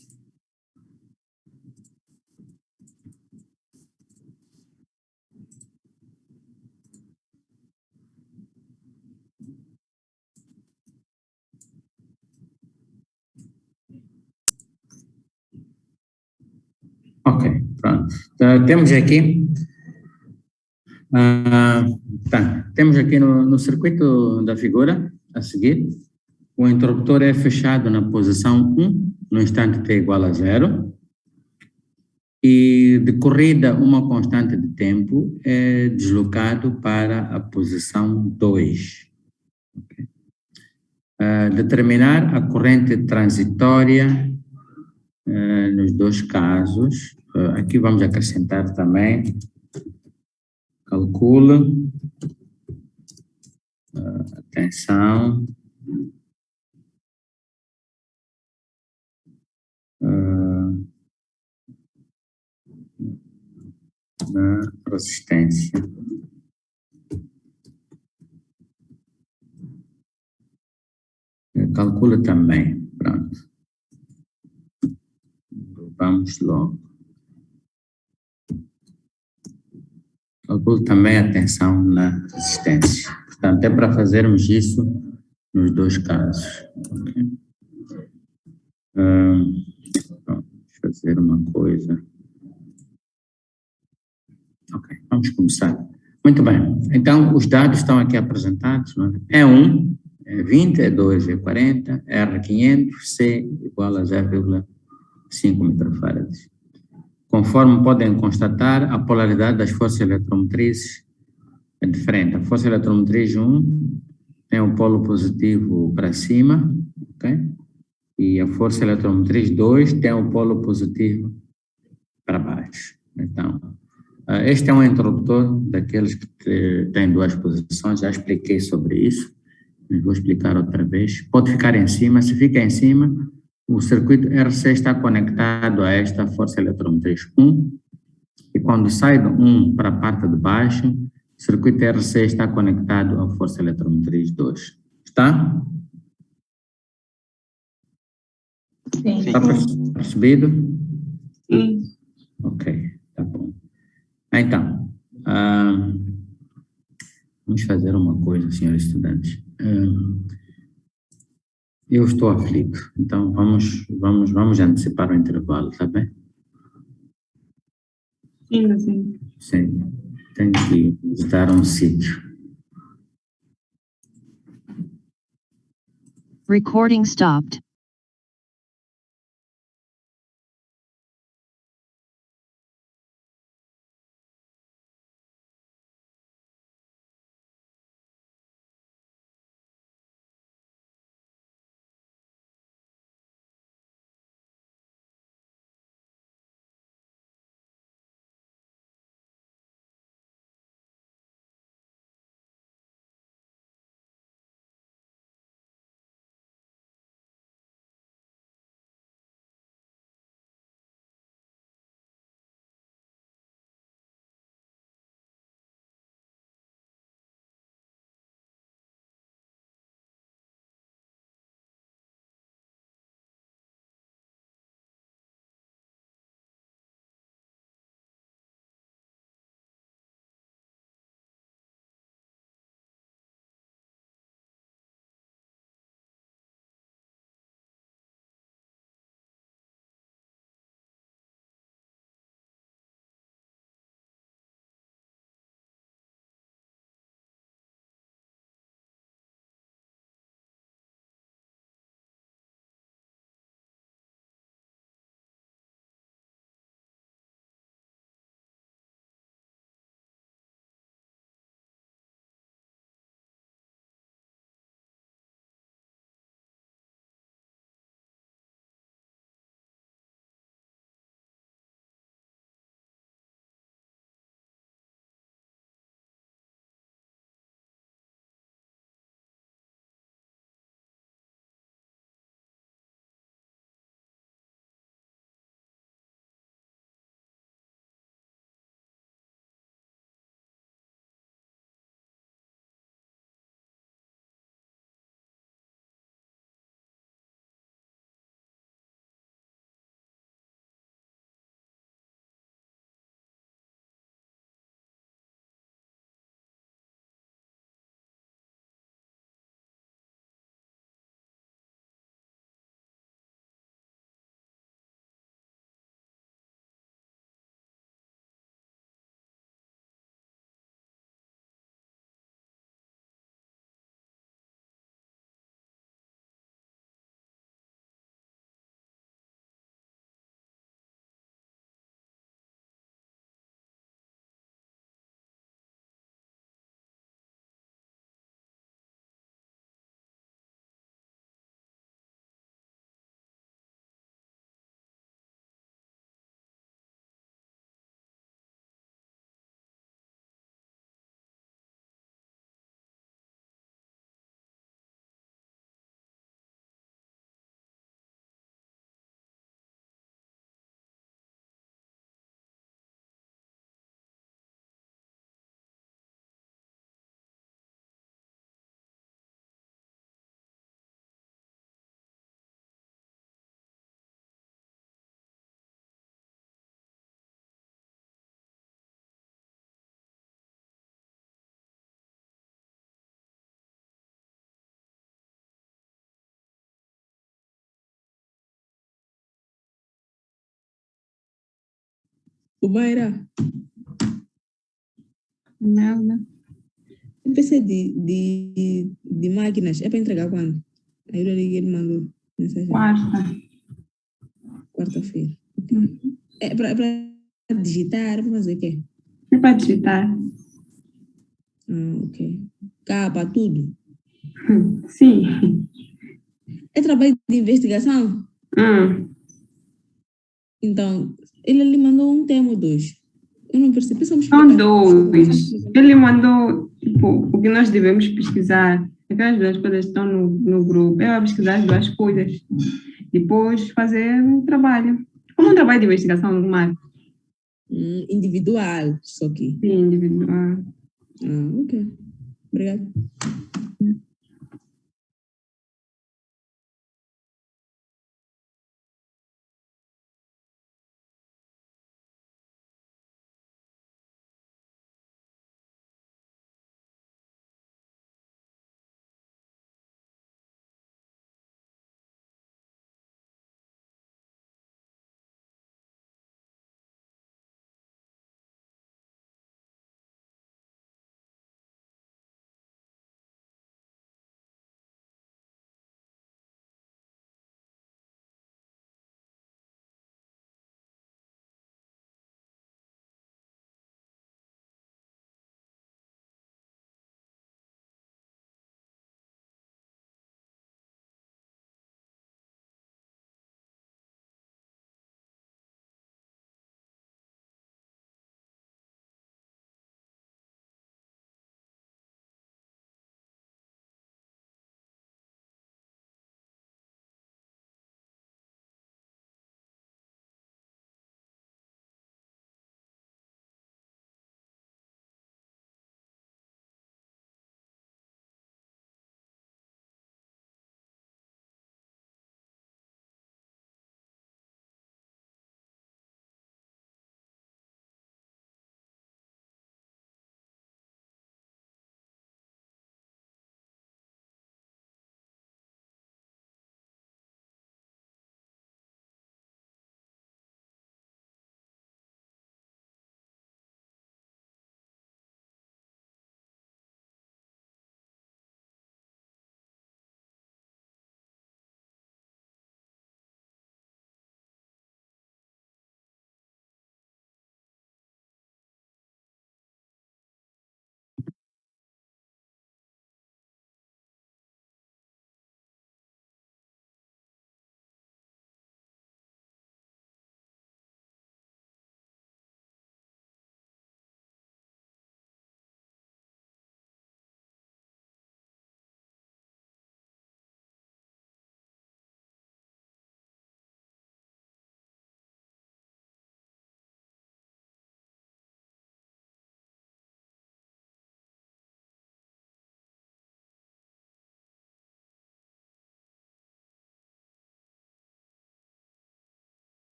Ok, pronto. Temos aqui, temos aqui no circuito da figura, a seguir, o interruptor é fechado na posição 1, no instante t igual a 0, e decorrida uma constante de tempo, é deslocado para a posição 2. Okay. Determinar a corrente transitória nos dois casos. Aqui vamos acrescentar também, calcula a tensão na resistência. Calcula também, pronto. Vamos logo. Calcula também a tensão na resistência. Portanto, é para fazermos isso nos dois casos. Okay? Vamos fazer uma coisa. Ok, vamos começar. Muito bem. Então, os dados estão aqui apresentados. Não é? E1 é 20, E2 é 40, R500, C igual a 0,5 microfarads. Conforme podem constatar, a polaridade das forças eletromotrizes é diferente. A força eletromotriz 1 tem o polo positivo para cima, ok? E a força eletromotriz 2 tem o polo positivo para baixo. Então, este é um interruptor daqueles que têm duas posições, já expliquei sobre isso, mas vou explicar outra vez. Pode ficar em cima, se fica em cima, o circuito RC está conectado a esta força eletromotriz 1, e quando sai do 1 para a parte de baixo, o circuito RC está conectado à força eletromotriz 2. Está? Sim. Está percebido? Sim. Ok, tá bom. Então, vamos fazer uma coisa, senhores estudantes. Eu estou aflito, então vamos antecipar o intervalo, tá bem? Sim, sim. Sim, tenho que visitar um sítio. Recording stopped. O Baira, Merda. o PC de máquinas é para entregar quando? Aí eu liguei, ele mandou mensagem. Quarta. Quarta-feira. É para digitar, é para fazer o quê? É para digitar. Ok. Capa, tudo. Sim. É trabalho de investigação? Então, ele lhe mandou um tema ou dois. Eu não percebi, só me São explicar. dois. Ele mandou, tipo, o que nós devemos pesquisar. Aquelas duas coisas estão no grupo. Eu vou pesquisar as duas coisas. Depois fazer um trabalho. Como um trabalho de investigação normal. Individual, só que. Sim, individual. Ok. Obrigada.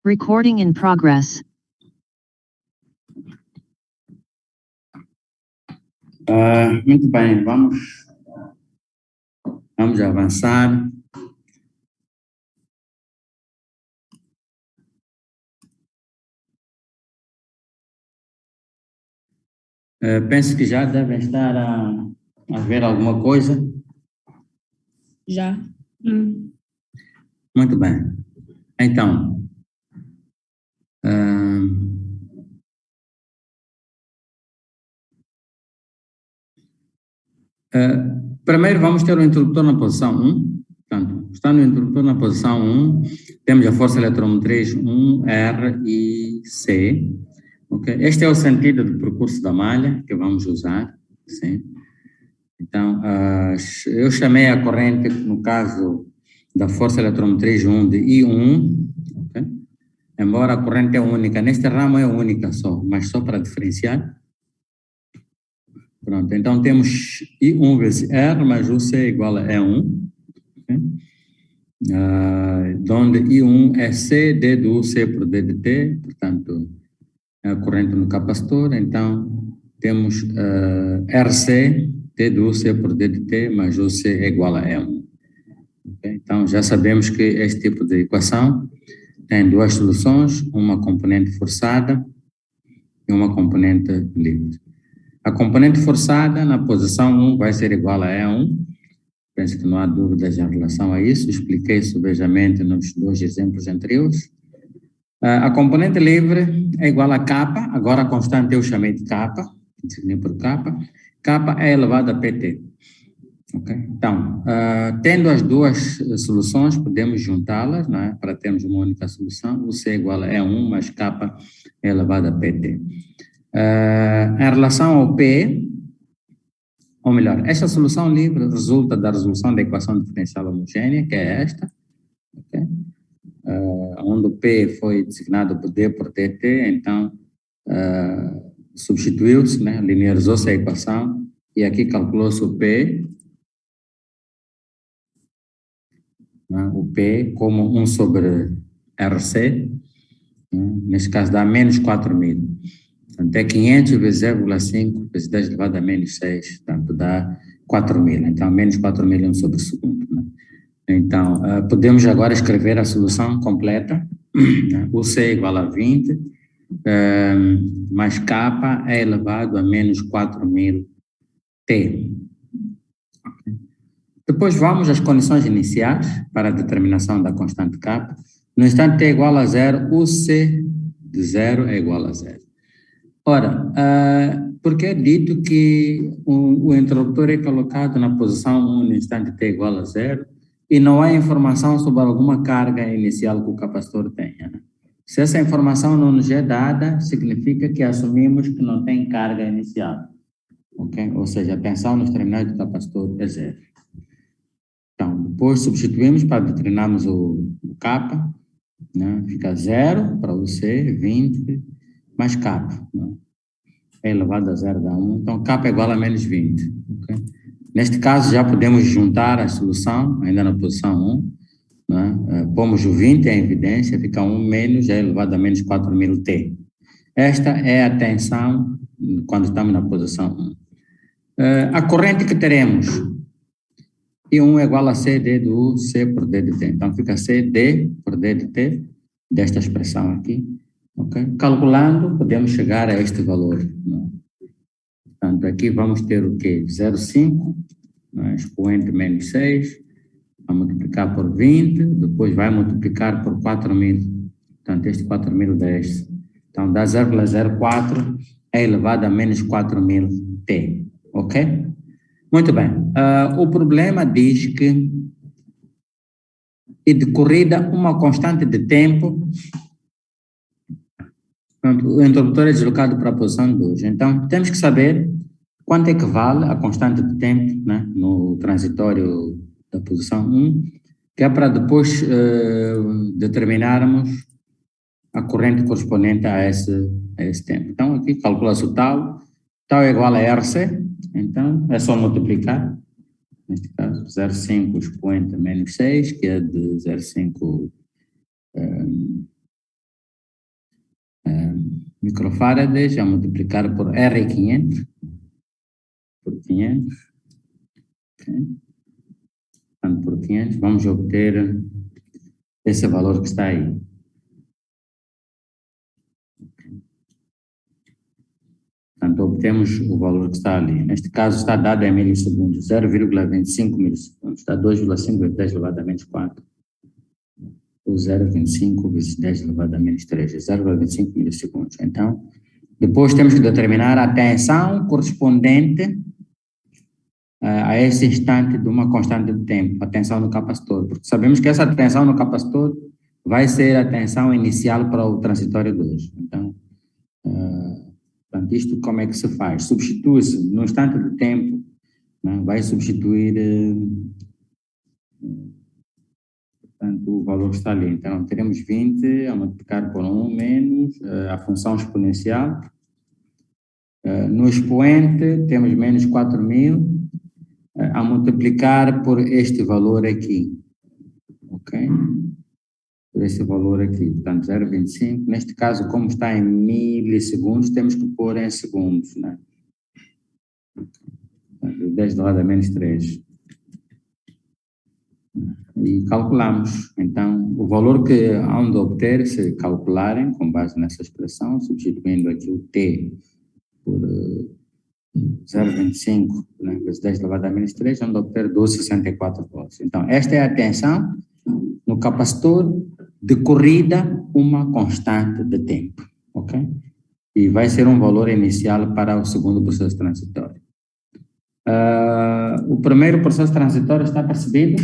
Recording in progress. Muito bem, vamos avançar. Penso que já devem estar a ver alguma coisa. Já. Muito bem. Então, primeiro vamos ter o interruptor na posição 1. Portanto, está no interruptor na posição 1, temos a força eletromotriz 1, R e C. Okay? Este é o sentido do percurso da malha que vamos usar. Sim. Então, eu chamei a corrente, no caso da força eletromotriz 1, de I1. Okay? Embora a corrente é única, neste ramo é única só, mas só para diferenciar. Pronto, então temos I1 vezes R mais UC igual a E1. Okay? Onde I1 é C, D do C por D de T, portanto, é a corrente no capacitor. Então, temos RC, D do C por D de T, mais UC é igual a E1. Okay? Então, já sabemos que este tipo de equação tem duas soluções, uma componente forçada e uma componente livre. A componente forçada na posição 1 vai ser igual a E1. Penso que não há dúvidas em relação a isso. Expliquei subejamente nos dois exemplos anteriores. A componente livre é igual a kappa. Agora a constante eu chamei de kappa. Designei por kappa. Kappa é elevado a PT. Okay? Então, tendo as duas soluções, podemos juntá-las, né, para termos uma única solução. O C é igual a E1 mais kappa é elevado a PT. Em relação ao P, ou melhor, esta solução livre resulta da resolução da equação diferencial homogênea, que é esta, okay? Onde o P foi designado por D por dt, então substituiu-se, né, linearizou-se a equação, e aqui calculou-se o P, né, o P como 1 sobre RC, né, neste caso dá menos 4.000. Portanto, é 500 vezes 0,5 vezes 10 elevado a menos 6, portanto, dá 4.000. Então, menos 4.000 1 sobre segundo. Né? Então, podemos agora escrever a solução completa. Né? O C é igual a 20, mais kappa é elevado a menos 4.000 T. Depois vamos às condições iniciais para a determinação da constante kappa. No instante T é igual a 0, o C de 0 é igual a 0. Ora, porque é dito que o interruptor é colocado na posição 1 no instante T igual a 0 e não há informação sobre alguma carga inicial que o capacitor tenha. Né? Se essa informação não nos é dada, significa que assumimos que não tem carga inicial. Okay? Ou seja, a tensão nos terminais do capacitor é 0. Então, depois substituímos para determinarmos o kappa, né? Fica 0 para o C, 20, mais kappa, né? É elevado a 0 dá 1, então kappa é igual a menos 20. Okay? Neste caso, já podemos juntar a solução, ainda na posição 1, né? Pomos o 20 em evidência, fica 1 menos, é elevado a menos 4.000 T. Esta é a tensão quando estamos na posição 1. A corrente que teremos, I1 é igual a CD do C por D de T. Então, fica CD por D de T, desta expressão aqui. Okay? Calculando, podemos chegar a este valor. Né? Portanto, aqui vamos ter o quê? 0,5, né? Expoente menos 6, vai multiplicar por 20, depois vai multiplicar por 4.000. Portanto, este 4.000 desce. Então, dá 0,04 é elevado a menos 4.000 T. Ok? Muito bem. O problema diz que é decorrida uma constante de tempo. O interruptor é deslocado para a posição 2. Então, temos que saber quanto é que vale a constante de tempo, né, no transitório da posição 1, que é para depois determinarmos a corrente correspondente a esse tempo. Então, aqui calcula-se o tau. Tau é igual a RC, então é só multiplicar. Neste caso, 0,5 expoente menos 6, que é de 0,5 microfarads a multiplicar por R500, por 500, ok? Portanto, por 500, vamos obter esse valor que está aí. Portanto, obtemos o valor que está ali. Neste caso, está dado em milissegundos, 0,25 milissegundos. Está 2,5 vezes 10 elevado a menos 4. Ou 0,25 vezes 10 elevado a menos 3. 0,25 milissegundos. Então, depois temos que determinar a tensão correspondente a esse instante de uma constante de tempo, a tensão no capacitor. Porque sabemos que essa tensão no capacitor vai ser a tensão inicial para o transitório 2. Então, portanto, isto como é que se faz? Substitui-se no instante de tempo, né? Vai substituir portanto, o valor que está ali. Então, teremos 20 a multiplicar por 1 menos a função exponencial. No expoente, temos menos 4.000 a multiplicar por este valor aqui. Ok? Por esse valor aqui. Portanto, 0,25. Neste caso, como está em milissegundos, temos que pôr em segundos, né? 10 elevado a menos 3. E calculamos. Então, o valor que hão de obter, se calcularem, com base nessa expressão, substituindo aqui o T por 0,25, né, vezes 10 elevado a menos 3, hão de obter 12,64 volts. Então, esta é a tensão no capacitor decorrida uma constante de tempo, ok? E vai ser um valor inicial para o segundo processo transitório. O primeiro processo transitório está percebido?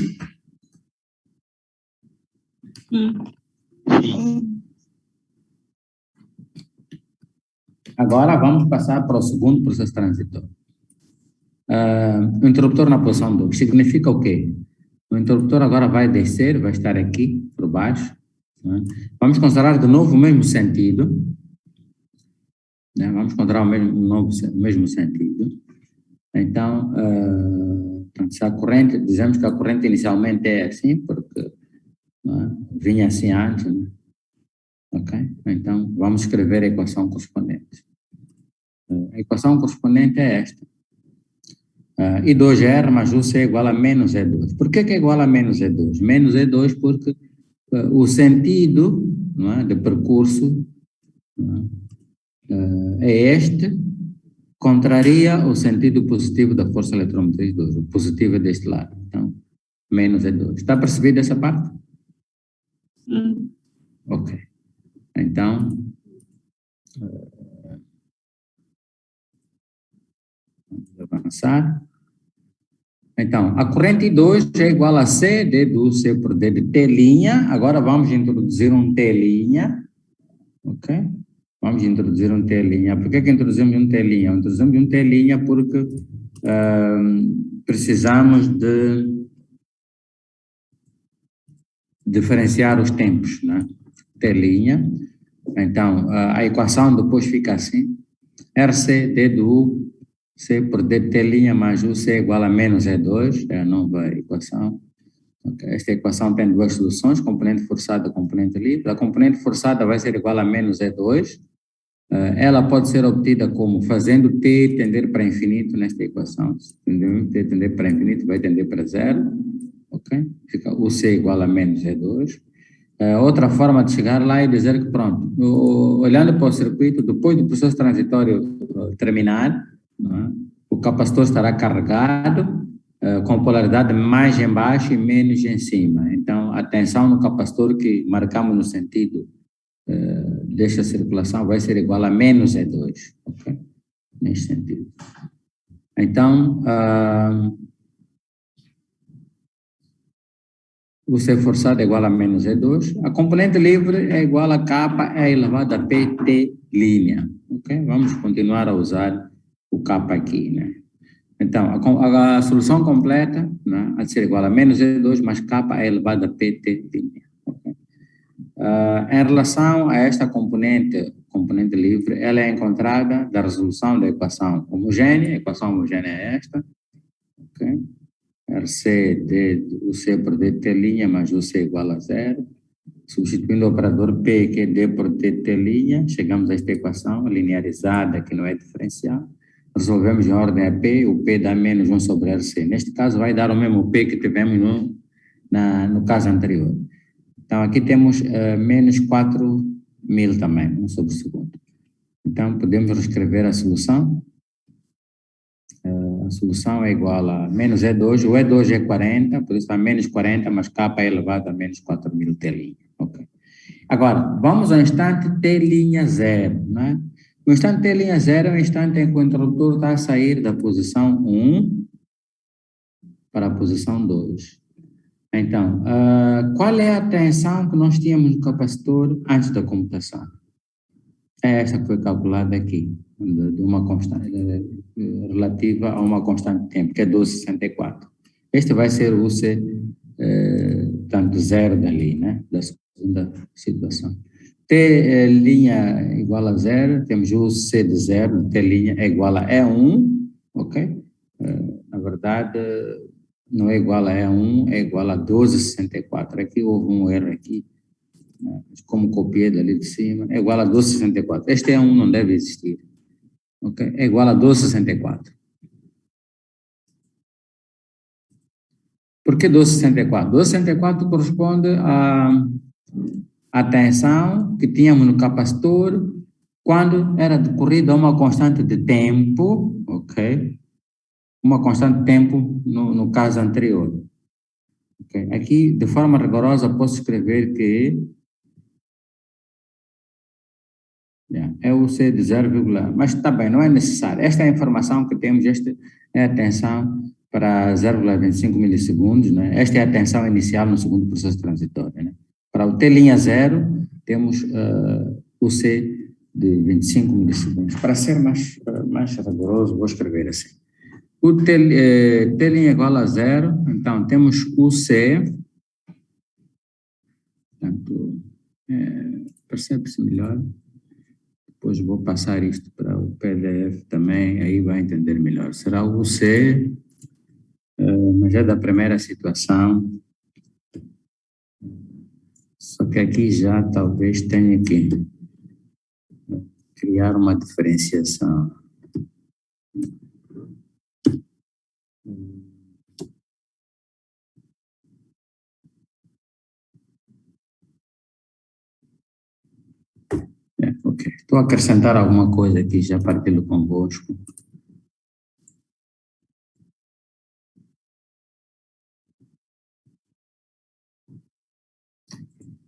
Agora vamos passar para o segundo processo transitório. O interruptor na posição 2 significa o quê? O interruptor agora vai descer, vai estar aqui por baixo, né? Vamos considerar de novo o mesmo sentido, né? Vamos considerar o mesmo sentido. Então, se a corrente, dizemos que a corrente inicialmente é assim, porque, né, vinha assim antes, né? Ok? Então, vamos escrever a equação correspondente. A equação correspondente é esta. I2R mais UC é igual a menos E2. Por que é igual a menos E2? Menos E2 porque o sentido, não é, de percurso, não é este, contraria o sentido positivo da força eletromotriz 2. O positivo é deste lado. Então, menos E2. Está percebido essa parte? Ok. Então, vamos avançar. Então, a corrente I2 é igual a C, D do C por D de T'. Agora vamos introduzir um T', ok? Vamos introduzir um T'. Por que introduzimos um T'? Introduzimos um T' porque precisamos de diferenciar os tempos, né? T'. Então, a equação depois fica assim. RC, D do U, C por D de T' mais U, C igual a menos E2, é a nova equação. Okay. Esta equação tem duas soluções, componente forçada e componente livre. A componente forçada vai ser igual a menos E2. Ela pode ser obtida como fazendo T tender para infinito nesta equação. T tender para infinito vai tender para zero. Ok? Fica o C igual a menos E2. Outra forma de chegar lá é dizer que, pronto, olhando para o circuito, depois do processo transitório terminar, o capacitor estará carregado com polaridade mais em baixo e menos em cima. Então, a tensão no capacitor que marcamos no sentido desta circulação vai ser igual a menos E2, ok? Neste sentido. Então, o C forçado é igual a menos E2. A componente livre é igual a kappa elevado a PT', ok? Vamos continuar a usar o kappa aqui, né? Então, a solução completa, né, há de ser igual a menos E2 mais kappa elevado a PT', okay? Em relação a esta componente livre, ela é encontrada da resolução da equação homogênea. A equação homogênea é esta, ok? RC, D, o C por D T' mais o C igual a zero. Substituindo o operador P, que é D por T', chegamos a esta equação linearizada, que não é diferencial. Resolvemos em ordem a P, o P dá menos 1 sobre RC. Neste caso, vai dar o mesmo P que tivemos no caso anterior. Então, aqui temos menos 4.000 também, 1 sobre o segundo. Então, podemos reescrever a solução. A solução é igual a menos E2, o E2 é 40, por isso está menos 40, mas K é elevado a menos 4.000 T'. Okay. Agora, vamos ao instante T'0, né? O instante T'0 é o instante em que o interruptor está a sair da posição 1 para a posição 2. Então, qual é a tensão que nós tínhamos no capacitor antes da comutação? É essa que foi calculada aqui, de uma constante relativa a uma constante de tempo, que é 12,64. Este vai ser o C, portanto, 0 dali, né, da segunda situação. T' igual a 0, temos o C de 0, T' é igual a E1, ok? Na verdade, não é igual a E1, é igual a 12,64. Aqui houve um erro aqui, como copiei dali de cima, é igual a 12,64. Este E1 não deve existir, ok? É igual a 12,64. Por que 12,64? 12,64 corresponde à tensão que tínhamos no capacitor quando era decorrida uma constante de tempo, ok? Uma constante de tempo no caso anterior. Okay? Aqui, de forma rigorosa, posso escrever que é o C de 0, mas está bem, não é necessário. Esta é a informação que temos, esta é a tensão para 0,25 milissegundos, né? Esta é a tensão inicial no segundo processo transitório, né? Para o T'0, temos o C de 25 milissegundos. Para ser mais rigoroso, vou escrever assim. O T' igual a 0, então temos o C, portanto, percebe-se melhor. Depois vou passar isto para o PDF também, aí vai entender melhor. Será o C, mas é da primeira situação. Só que aqui já talvez tenha que criar uma diferenciação. Ok, estou a acrescentar alguma coisa aqui, já partilho convosco.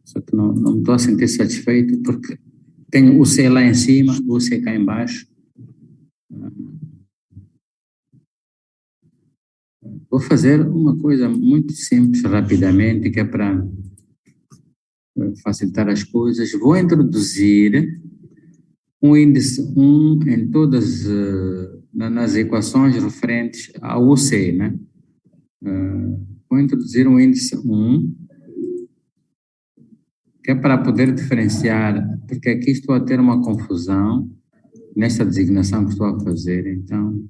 Só que não me estou a sentir satisfeito porque tenho o C lá em cima, o C cá embaixo. Vou fazer uma coisa muito simples, rapidamente, que é para facilitar as coisas. Vou introduzir um índice 1 em todas nas equações referentes ao UC, né? Vou introduzir um índice 1, que é para poder diferenciar, porque aqui estou a ter uma confusão nesta designação que estou a fazer, então,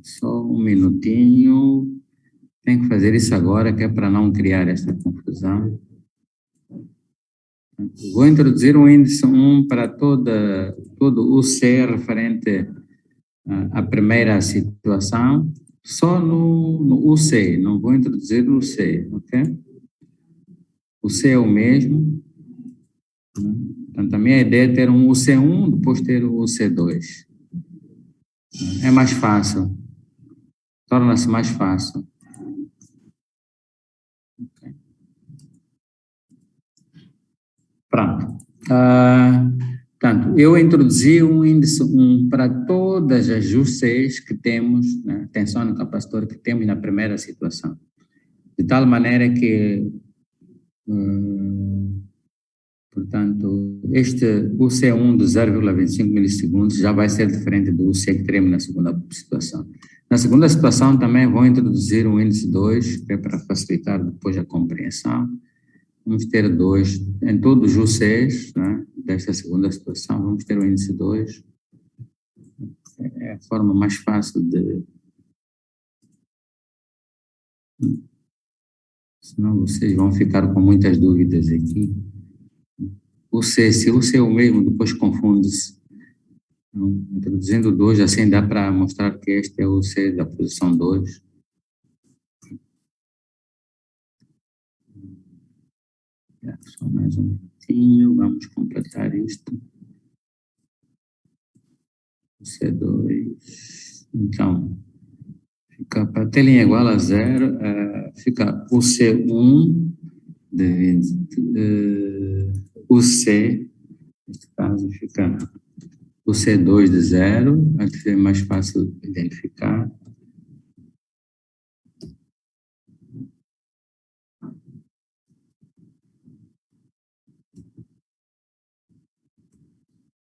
só um minutinho, tenho que fazer isso agora, que é para não criar esta confusão. Vou introduzir um índice 1 para todo o C referente à primeira situação, só no UC, não vou introduzir o C, ok? O C é o mesmo, portanto a minha ideia é ter um UC1, depois ter o UC2. É mais fácil, torna-se mais fácil. Okay. Pronto. Portanto, eu introduzi um índice 1 para todas as UCs que temos, né, tensão no capacitor que temos na primeira situação. De tal maneira que, portanto, este UC1 de 0,25 milissegundos já vai ser diferente do UC que teremos na segunda situação. Na segunda situação também vou introduzir um índice 2, que é para facilitar depois a compreensão. Vamos ter 2 em todos os UCs, né, desta segunda situação, vamos ter o índice 2. É a forma mais fácil de Senão vocês vão ficar com muitas dúvidas aqui. Se o C é o mesmo, depois confunde-se. Então, introduzindo 2, assim dá para mostrar que este é o C da posição 2. Só mais um minutinho, vamos completar isto. O C2. Então, fica para t' igual a 0, fica o C1 de 20, o C, neste caso, fica o C2 de 0, aqui é mais fácil de identificar.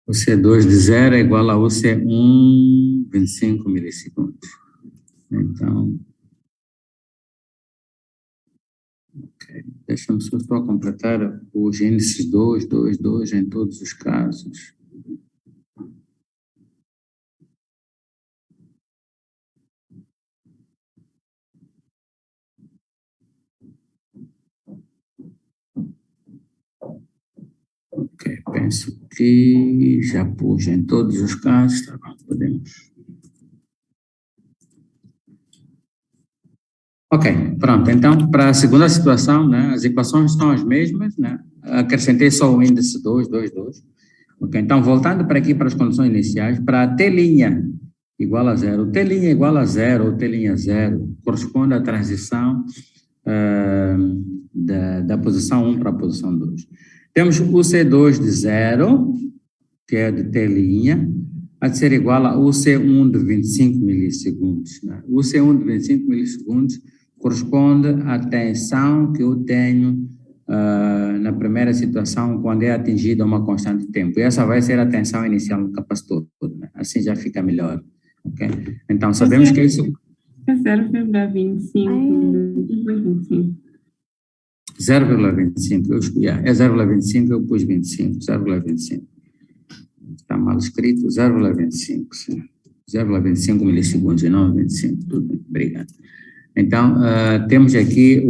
O C2 de 0 é igual ao C1, 25 milissegundos. Então, ok. Deixa-me só completar os índices 2, 2, 2 em todos os casos. Ok, penso que já pus em todos os casos, tá bom, podemos. Ok, pronto, então, para a segunda situação, né, as equações são as mesmas, né, acrescentei só o índice 2, 2, 2. Ok, então, voltando para aqui para as condições iniciais, para t' igual a 0, t' igual a 0 ou t' 0 corresponde à transição da posição 1 para a posição 2. Temos o C2 de 0, que é de t', a de ser igual ao C1 de 25 milissegundos. Né? O C1 de 25 milissegundos corresponde à tensão que eu tenho na primeira situação, quando é atingida uma constante de tempo. E essa vai ser a tensão inicial do capacitor. Né? Assim já fica melhor. Okay? Então, sabemos que isso... É 0,25, depois 25. 0,25, é 0,25, eu pus 25, 0,25. Está mal escrito, 0,25, 0,25 milissegundos e não 25, tudo bem, obrigado. Então, temos aqui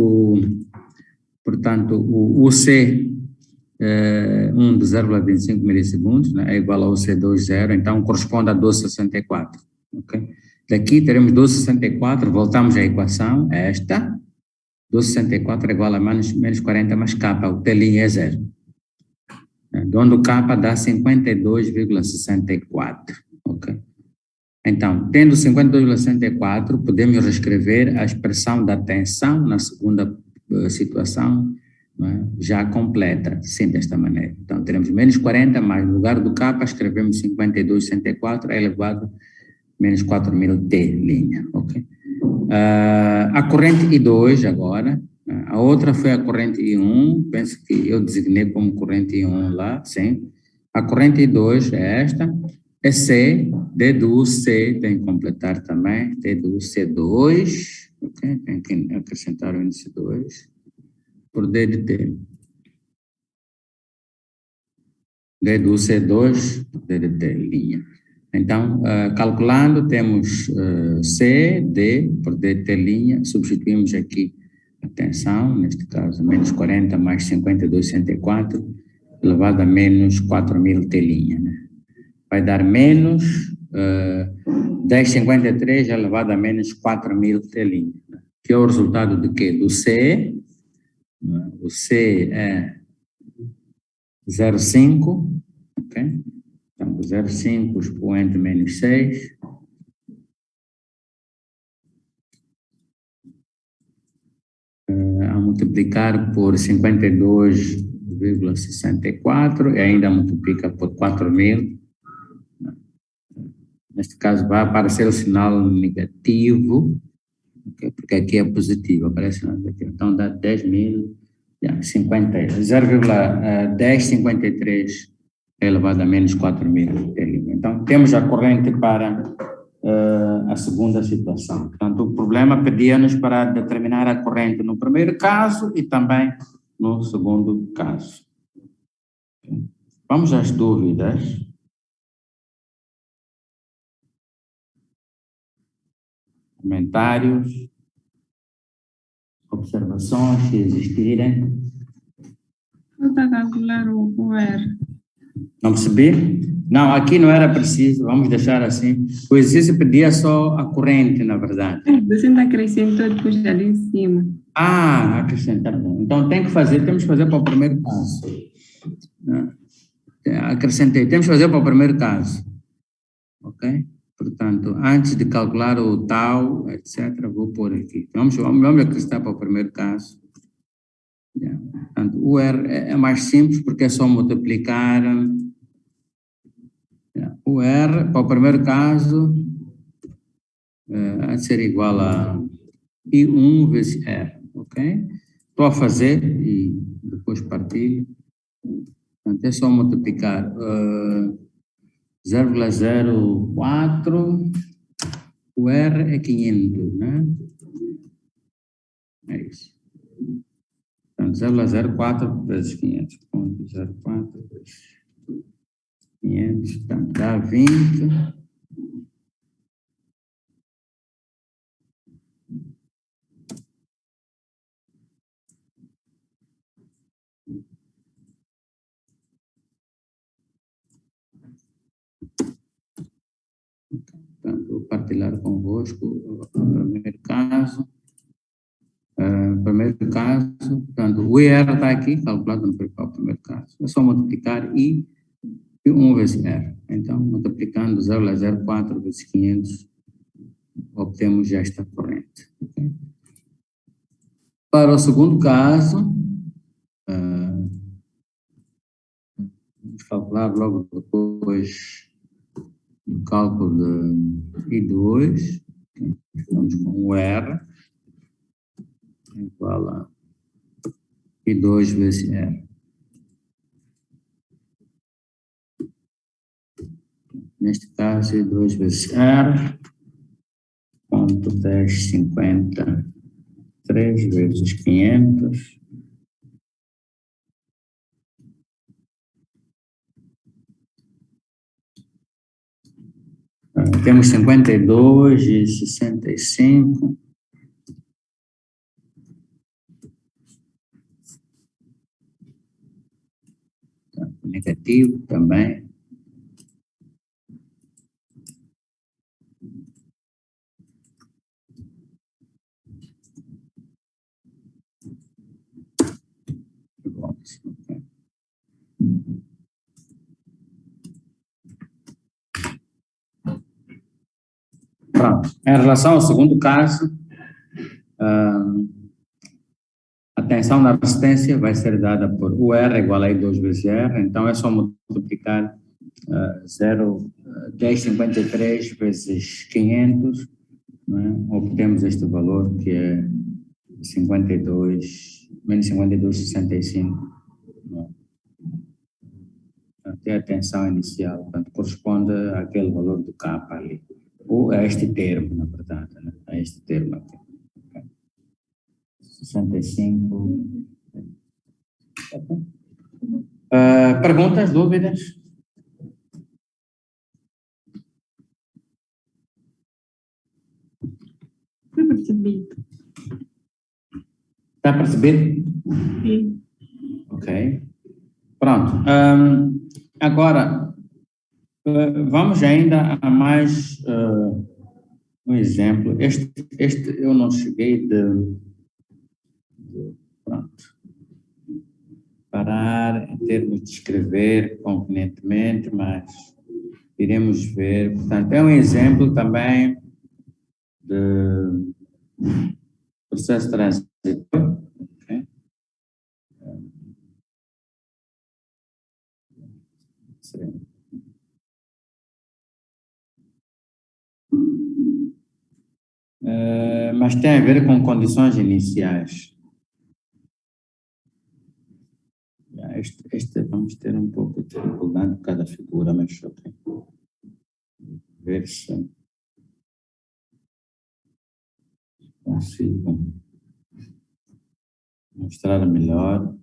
portanto, o C1 de 0,25 milissegundos, né, é igual ao C2 0, então corresponde a 12,64, ok? Daqui teremos 12,64, voltamos à equação, esta, 12,64 é igual a menos 40 mais K, o T' é 0. Onde o K dá 52,64, ok? Então, tendo 52,64, podemos reescrever a expressão da tensão na segunda situação, né, já completa, sim, desta maneira. Então, teremos menos 40, mas no lugar do K, escrevemos 52,64 elevado a menos 4.000 T', ok? A corrente I2 agora, a outra foi a corrente I1, penso que eu designei como corrente I1 lá, sim. A corrente I2 é esta, é C, D do C, tem que completar também, D do C2, ok? Tem que acrescentar o índice 2, por D de T. D do C2, D de T, linha. Então, calculando, temos C, D, por D de T', substituímos aqui a tensão, neste caso, menos 40 mais 52,64, elevado a menos 4.000 T', né? Vai dar menos 10,53 elevado a menos 4.000 T', né? Que é o resultado de quê? Do C, né? O C é 0,5, ok? Então, 0,5 expoente menos 6. A multiplicar por 52,64 e ainda multiplica por 4.000. Neste caso, vai aparecer o sinal negativo, okay? Porque aqui é positivo, aparece o sinal negativo. Então, dá 0,1053 elevado a menos 4.000. Então, temos a corrente para a segunda situação. Portanto, o problema pedia-nos para determinar a corrente no primeiro caso e também no segundo caso. Vamos às dúvidas. Comentários, observações que existirem. Não está a calcular o R. Não percebi? Não, aqui não era preciso, vamos deixar assim. O exercício pedia só a corrente, na verdade. Você ainda acrescentou depois ali em cima. Ah, acrescentar. Então temos que fazer para o primeiro caso. Acrescentei, temos que fazer para o primeiro caso. Ok? Portanto, antes de calcular o tal, etc., vou pôr aqui. Vamos acrescentar para o primeiro caso. Portanto, o R é mais simples porque é só multiplicar. O R, para o primeiro caso, há de ser igual a I1 vezes R, ok? Estou a fazer e depois partilho. Portanto, é só multiplicar 0,04, o R é 500, né? É isso. Portanto, 0,04 vezes 500, 0,04 vezes 500, portanto, dá 20. Portanto, vou partilhar convosco o primeiro caso. Primeiro caso, portanto, o IR está aqui, calculado no primeiro caso. É só multiplicar I 1 vezes R. Então, multiplicando 0,04 vezes 500, obtemos esta corrente. Okay? Para o segundo caso, vamos calcular logo depois do cálculo de I2, vamos com o R, igual a I2 vezes R. Neste caso, I2 vezes R, ponto 1050, 3 vezes 500, temos 52,65. Negativo também. Pronto. Em relação ao segundo caso, a tensão na resistência vai ser dada por U R igual a I2 vezes R, então é só multiplicar 1053 vezes 500, né? Obtemos este valor que é 52, menos 52,65. Né? Até a tensão inicial, portanto, corresponde àquele valor do K ali. Ou a este termo, na verdade, né? A este termo aqui. 65. Perguntas, dúvidas? Foi percebido. Está percebido? Sim. Ok. Pronto. Agora, vamos ainda a mais um exemplo. Este eu não cheguei pronto. Parar em termos de escrever convenientemente, mas iremos ver. Portanto, é um exemplo também de processo transitório. Okay? Mas tem a ver com condições iniciais. Este vamos ter um pouco de dificuldade por cada figura, mas ok. Ver se consigo mostrar melhor.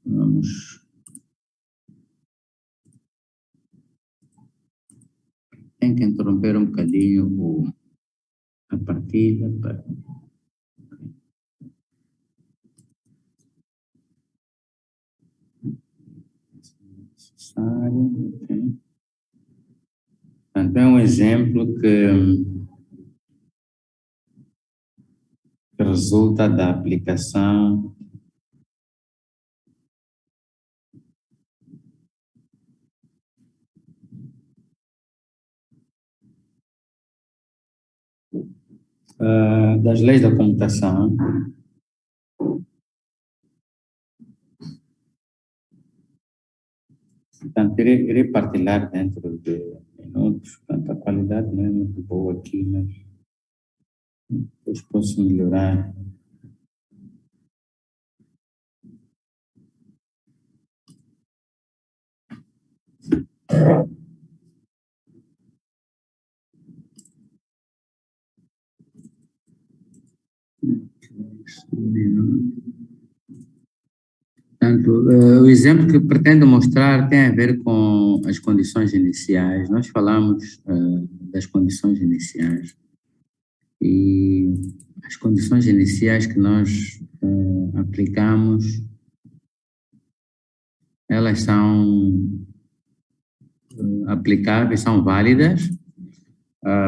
Vamos tenho que interromper um bocadinho a partilha para... Okay. Portanto, é um exemplo que resulta da aplicação das leis da computação. Portanto, irei partilhar dentro de minutos. Portanto, a qualidade não é muito boa aqui, mas depois posso melhorar. Portanto, o exemplo que pretendo mostrar tem a ver com as condições iniciais. Nós falamos das condições iniciais e as condições iniciais que nós aplicamos, elas são aplicáveis, são válidas,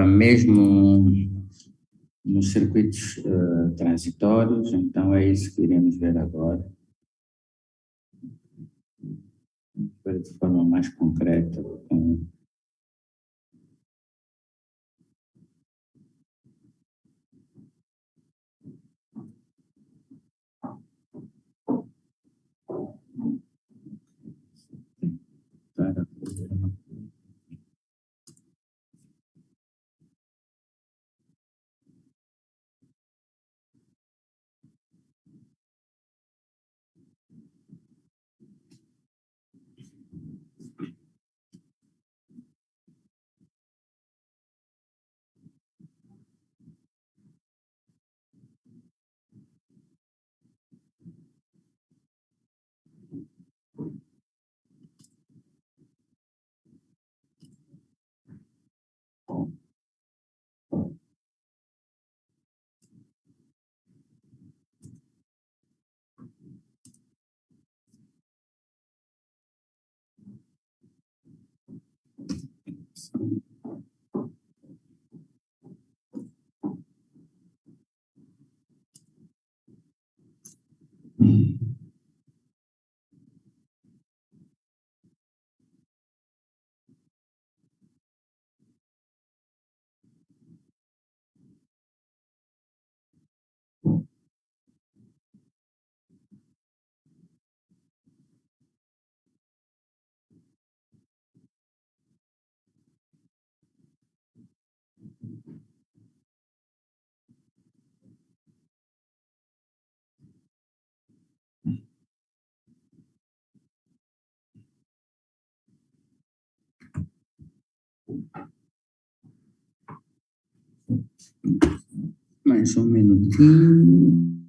mesmo nos circuitos transitórios. Então, é isso que iremos ver agora. De forma mais concreta. Mais um minutinho.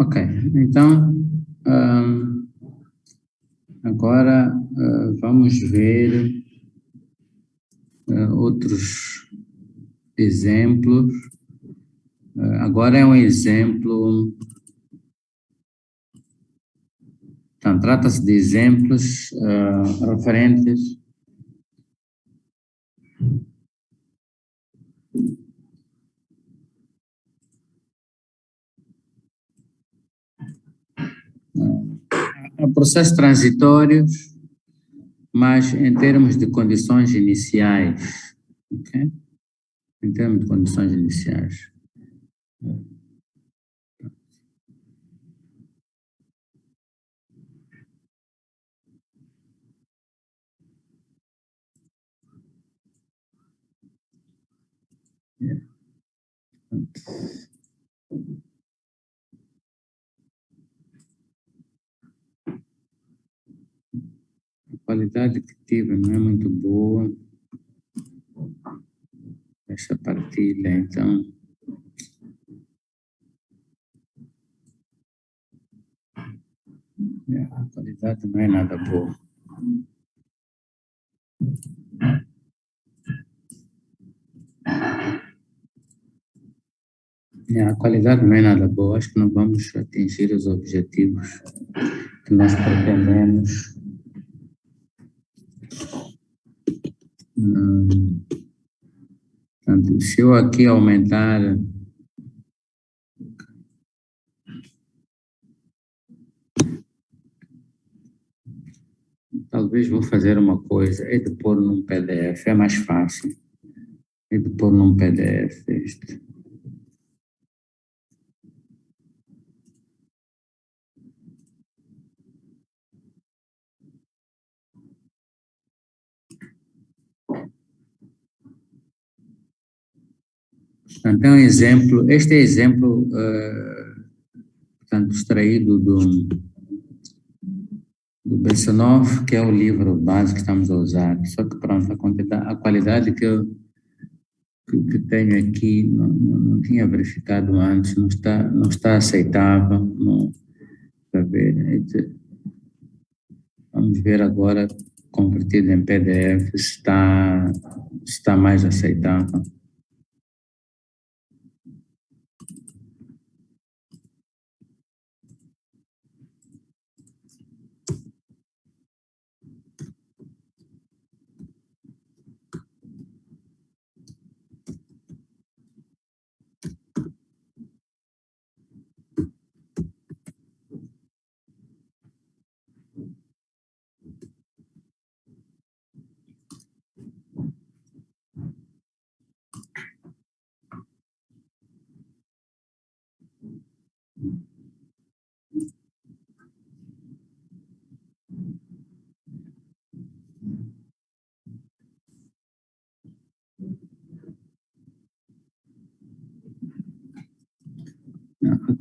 Ok, então, agora vamos ver outros exemplos. Agora é um exemplo. Então, trata-se de exemplos referentes a processos transitórios, mas em termos de condições iniciais. Ok? Em termos de condições iniciais. A qualidade que tive não é muito boa. Essa partilha, então. Yeah. A qualidade não é nada boa. A qualidade não é nada boa. Acho que não vamos atingir os objetivos que nós pretendemos. Portanto, se eu aqui aumentar talvez vou fazer uma coisa, é de pôr num PDF, é mais fácil. É de pôr num PDF este. Portanto, é um exemplo, este é exemplo, portanto, extraído do BC9, que é o livro base que estamos a usar. Só que, pronto, a qualidade que tenho aqui não tinha verificado antes, não está aceitável. Não, para ver, vamos ver agora, convertido em PDF, se está mais aceitável.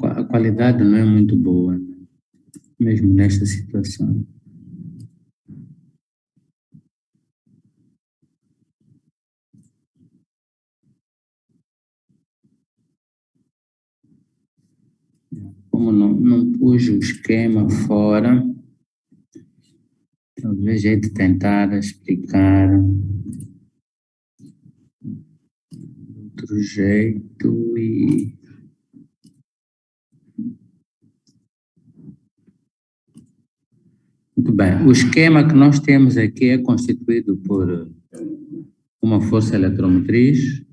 A qualidade não é muito boa, né? Mesmo nesta situação. Como não pus o esquema fora, talvez é de tentar explicar de outro jeito e muito bem. O esquema que nós temos aqui é constituído por uma força eletromotriz,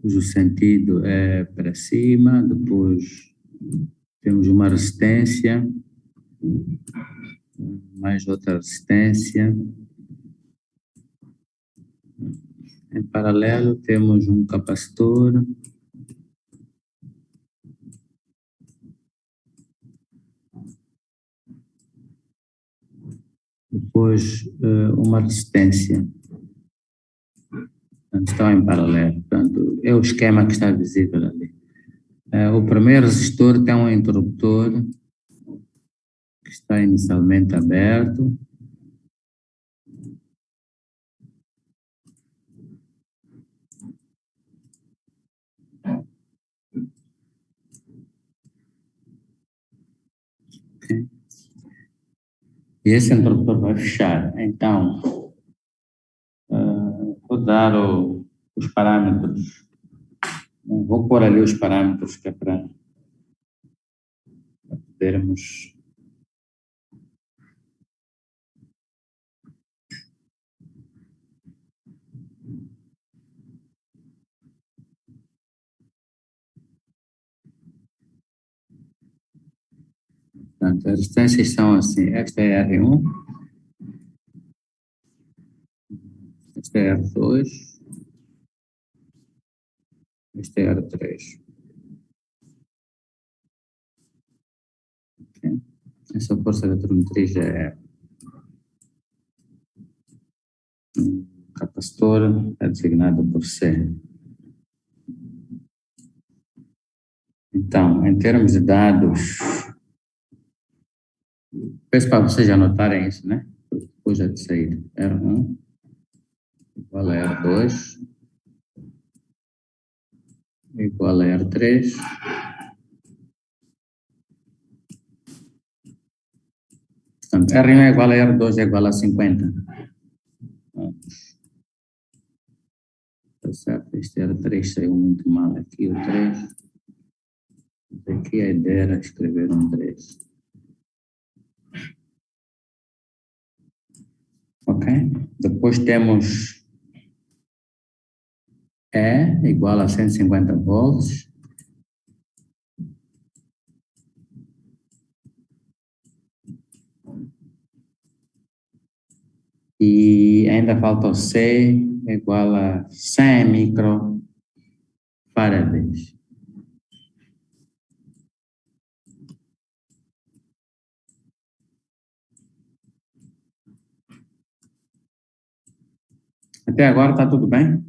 cujo sentido é para cima, depois temos uma resistência, mais outra resistência. Em paralelo temos um capacitor. Depois uma resistência. Portanto, estão em paralelo. Portanto, é o esquema que está visível ali. O primeiro resistor tem um interruptor que está inicialmente aberto. Okay. E esse interruptor vai fechar. Então, vou dar os parâmetros. Vou pôr ali os parâmetros que é para podermos. Portanto, as resistências são assim. Esta é R1. Esta é R2. Esta é R3. Okay. Essa força eletromotriz é capacitor, é designada por C. Então, em termos de dados, peço para vocês anotarem isso, né? Depois já de sair. R1 igual a R2 igual a R3 Portanto, R1 é igual a R2 é igual a 50. Tá certo, este R3 saiu muito mal aqui, o 3. Aqui a ideia era escrever um 3. Ok? Depois temos E igual a 150 volts. E ainda falta o C igual a 100 microfarads. Até agora está tudo bem?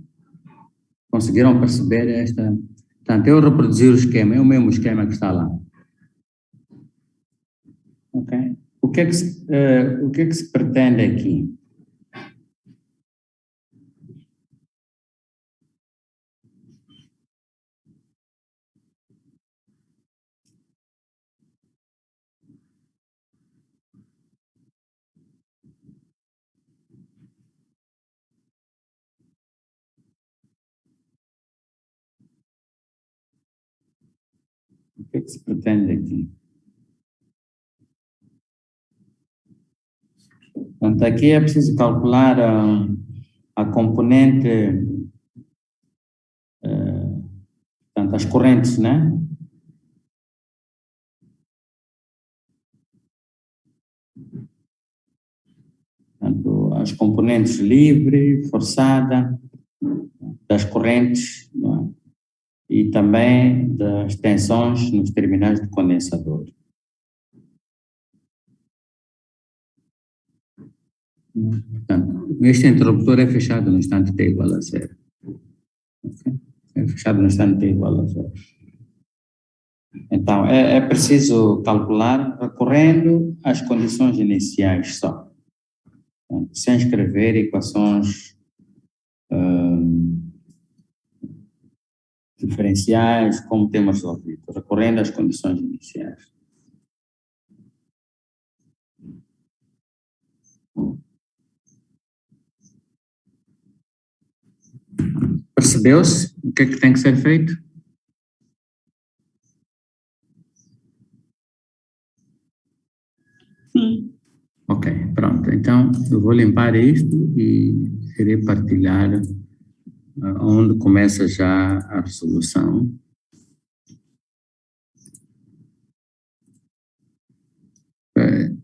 Conseguiram perceber esta? Portanto, eu reproduzi o esquema, é o mesmo esquema que está lá. Ok? O que é que se pretende aqui? O que é que se pretende aqui? Portanto, aqui é preciso calcular a componente, portanto, as correntes, né? Portanto, as componentes livre, forçada, das correntes, não é? E também das tensões nos terminais de condensador. Portanto, este interruptor é fechado no instante t igual a 0. Okay? É fechado no instante t igual a 0. Então, é preciso calcular recorrendo às condições iniciais só. Então, sem escrever equações diferenciais, como temos resolvido, recorrendo às condições iniciais. Percebeu-se o que é que tem que ser feito? Sim. Ok, pronto. Então, eu vou limpar isto e irei partilhar onde começa já a resolução.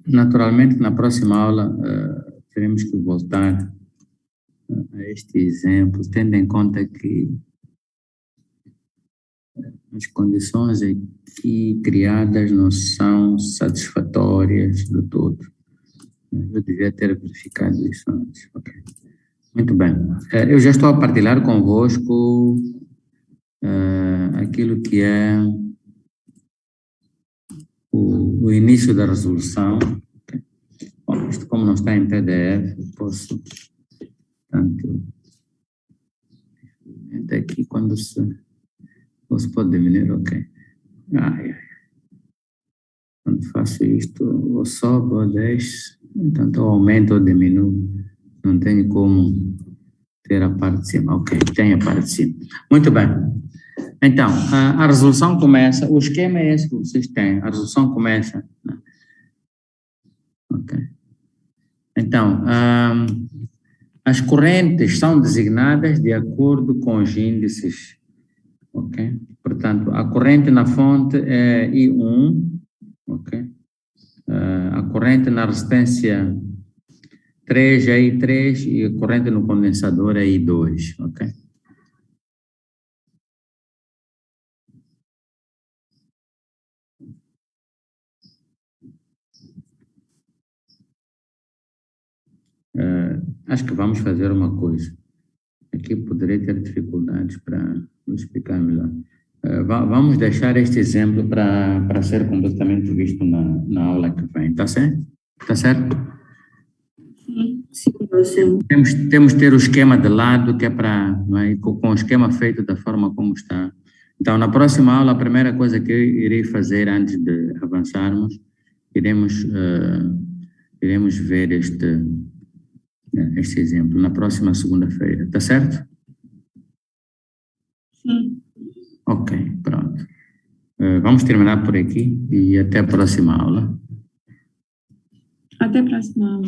Naturalmente, na próxima aula, teremos que voltar a este exemplo, tendo em conta que as condições aqui criadas não são satisfatórias de todo. Eu devia ter verificado isso antes. Okay. Muito bem. Eu já estou a partilhar convosco aquilo que é o início da resolução. Okay. Bom, isto como não está em PDF, eu posso, portanto, aqui quando se pode diminuir, ok. Quando faço isto, ou sobe ou desce, então ou aumento ou diminuo, não tenho como ter a parte de cima. Ok, tem a parte de cima. Muito bem. Então, a resolução começa, o esquema é esse que vocês têm, a resolução começa. Ok. Então, as correntes são designadas de acordo com os índices. Ok? Portanto, a corrente na fonte é I1, ok? A corrente na resistência 3 é I3 e a corrente no condensador é I2, ok? Acho que vamos fazer uma coisa. Aqui poderei ter dificuldades para explicar melhor. Vamos deixar este exemplo para ser completamente visto na aula que vem, tá certo? Tá certo? Sim, sim. Temos que ter o esquema de lado, que é para, com o esquema feito da forma como está. Então, na próxima aula, a primeira coisa que eu irei fazer antes de avançarmos, iremos Iremos ver este exemplo na próxima segunda-feira, tá certo? Sim. Ok, pronto. Vamos terminar por aqui e até a próxima aula. Até a próxima aula.